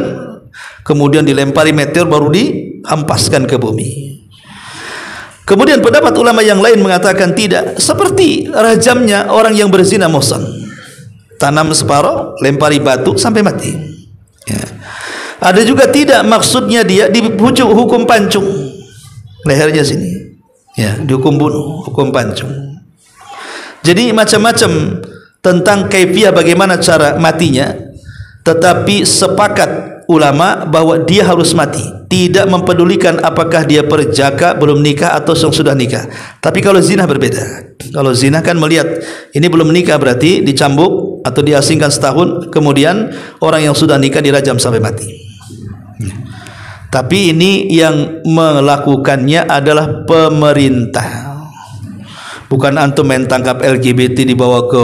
kemudian dilempari meteor, baru dihempaskan ke bumi. Kemudian pendapat ulama yang lain mengatakan tidak, seperti rajamnya orang yang berzina muhsan. Tanam separuh, lempari batu sampai mati. Ya. Ada juga tidak, maksudnya dia dihukum pancung lehernya sini. Ya, dihukum bunuh, hukum pancung. Jadi macam-macam tentang kaifiyah bagaimana cara matinya, tetapi sepakat ulama bahwa dia harus mati, tidak mempedulikan apakah dia perjaka, belum nikah atau yang sudah nikah. Tapi kalau zina berbeda. Kalau zina kan melihat ini belum nikah, berarti dicambuk atau diasingkan setahun, kemudian orang yang sudah nikah dirajam sampai mati. Tapi ini yang melakukannya adalah pemerintah. Bukan antum main tangkap LGBT dibawa ke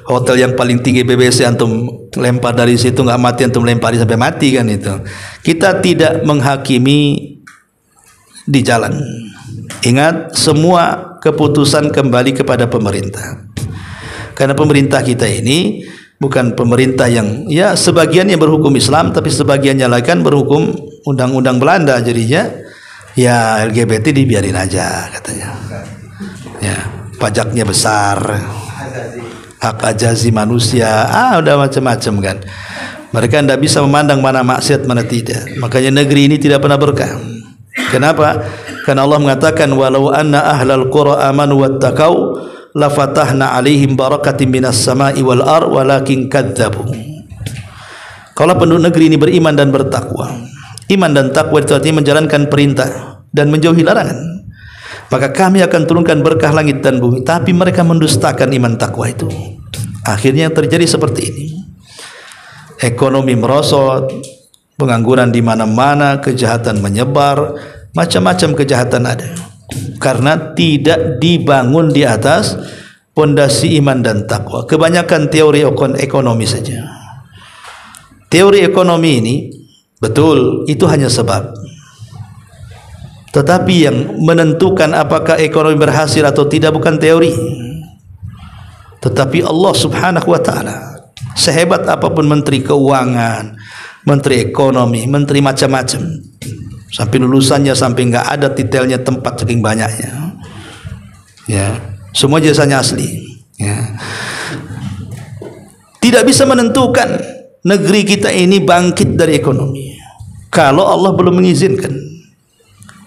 hotel yang paling tinggi BBC, antum lempar dari situ nggak mati, antum lempari sampai mati kan itu. Kita tidak menghakimi di jalan. Ingat, semua keputusan kembali kepada pemerintah. Karena pemerintah kita ini bukan pemerintah yang ya sebagiannya berhukum Islam tapi sebagiannya lagi kan berhukum undang-undang Belanda, jadinya ya LGBT dibiarin aja katanya. Ya, pajaknya besar, hak ajazi manusia, udah macam-macam kan. Mereka tidak bisa memandang mana maksiat mana tidak. Makanya negeri ini tidak pernah berkah. Kenapa? Karena Allah mengatakan walau anna ahlal qura amanu wattaqau la fatahna alaihim barakatin minas sama'i wal ar walakin kadzabu. Kalau penduduk negeri ini beriman dan bertakwa. Iman dan takwa itu artinya menjalankan perintah dan menjauhi larangan. Maka kami akan turunkan berkah langit dan bumi, tapi mereka mendustakan iman takwa itu. Akhirnya terjadi seperti ini. Ekonomi merosot, pengangguran di mana-mana, kejahatan menyebar, macam-macam kejahatan ada. Karena tidak dibangun di atas pondasi iman dan takwa. Kebanyakan teori ekonomi saja. Teori ekonomi ini betul, itu hanya sebab. Tetapi yang menentukan apakah ekonomi berhasil atau tidak bukan teori, tetapi Allah Subhanahu wa ta'ala. Sehebat apapun menteri keuangan, menteri ekonomi, menteri macam-macam, sampai lulusannya sampai nggak ada titelnya tempat saking banyaknya, ya semua jasanya asli, ya. Tidak bisa menentukan negeri kita ini bangkit dari ekonomi kalau Allah belum mengizinkan.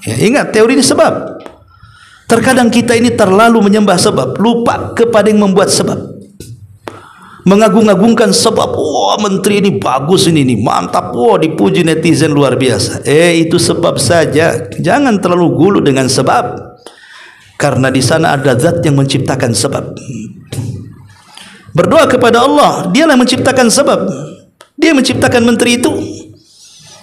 Ya, ingat teori ini sebab. Terkadang kita ini terlalu menyembah sebab, lupa kepada yang membuat sebab. Mengagung-agungkan sebab, wah menteri ini bagus ini mantap, wah dipuji netizen luar biasa. Itu sebab saja. Jangan terlalu gulu dengan sebab, karena di sana ada zat yang menciptakan sebab. Berdoa kepada Allah, Dialah yang menciptakan sebab. Dia menciptakan menteri itu.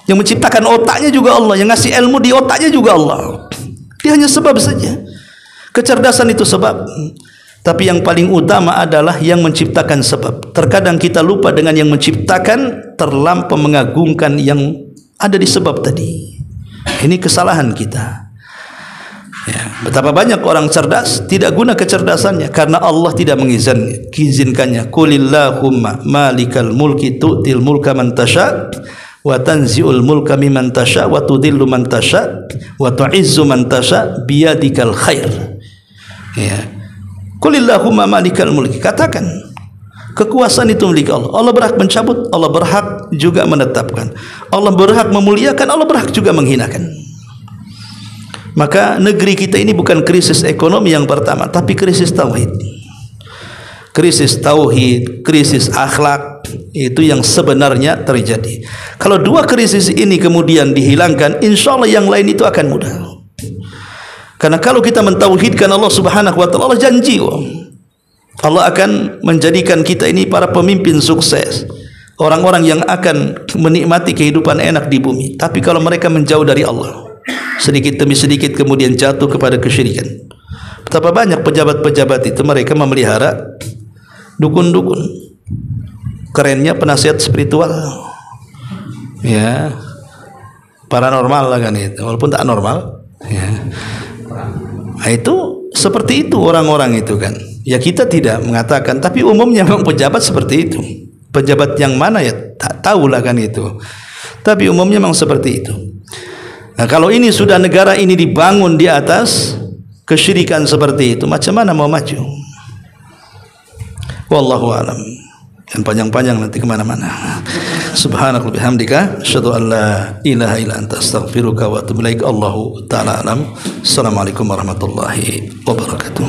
Yang menciptakan otaknya juga Allah, yang ngasih ilmu di otaknya juga Allah. Dia hanya sebab saja. Kecerdasan itu sebab. Tapi yang paling utama adalah yang menciptakan sebab. Terkadang kita lupa dengan yang menciptakan, terlampau mengagungkan yang ada di sebab tadi. Ini kesalahan kita. Ya, betapa banyak orang cerdas tidak guna kecerdasannya karena Allah tidak mengizinkannya. Qulillahumma malikal mulki tu'til mulka man tasha wa tanzi'ul mulka mimman tasha wa tudhillu man tasha wa tu'izzu man tasha biyadikal khair. Ya. Qulillahumma malikal mulki, katakan kekuasaan itu milik Allah. Allah berhak mencabut, Allah berhak juga menetapkan. Allah berhak memuliakan, Allah berhak juga menghinakan. Maka negeri kita ini bukan krisis ekonomi yang pertama, tapi krisis tauhid. Krisis tauhid, krisis akhlak, itu yang sebenarnya terjadi. Kalau dua krisis ini kemudian dihilangkan, insya Allah yang lain itu akan mudah. Karena kalau kita mentauhidkan Allah Subhanahu wa ta'ala, Allah janji Allah akan menjadikan kita ini para pemimpin sukses, orang-orang yang akan menikmati kehidupan enak di bumi. Tapi kalau mereka menjauh dari Allah, sedikit demi sedikit kemudian jatuh kepada kesyirikan. Betapa banyak pejabat-pejabat itu mereka memelihara dukun-dukun, kerennya penasihat spiritual, ya paranormal lah kan itu, walaupun tak normal, ya. Nah, itu seperti itu orang-orang itu kan. Ya kita tidak mengatakan, tapi umumnya memang pejabat seperti itu. Pejabat yang mana ya tak tahu lah kan itu. Tapi umumnya memang seperti itu. Nah, kalau ini sudah negara ini dibangun di atas kesyirikan seperti itu, macam mana mau maju? Wallahu a'lam. Dan panjang-panjang nanti kemana-mana. Subhanakallahumma bihamdika asyhadu an la ilaha illa anta astaghfiruka wa atubu ilaik. Allahu ta'ala alam. Assalamualaikum warahmatullahi wabarakatuh.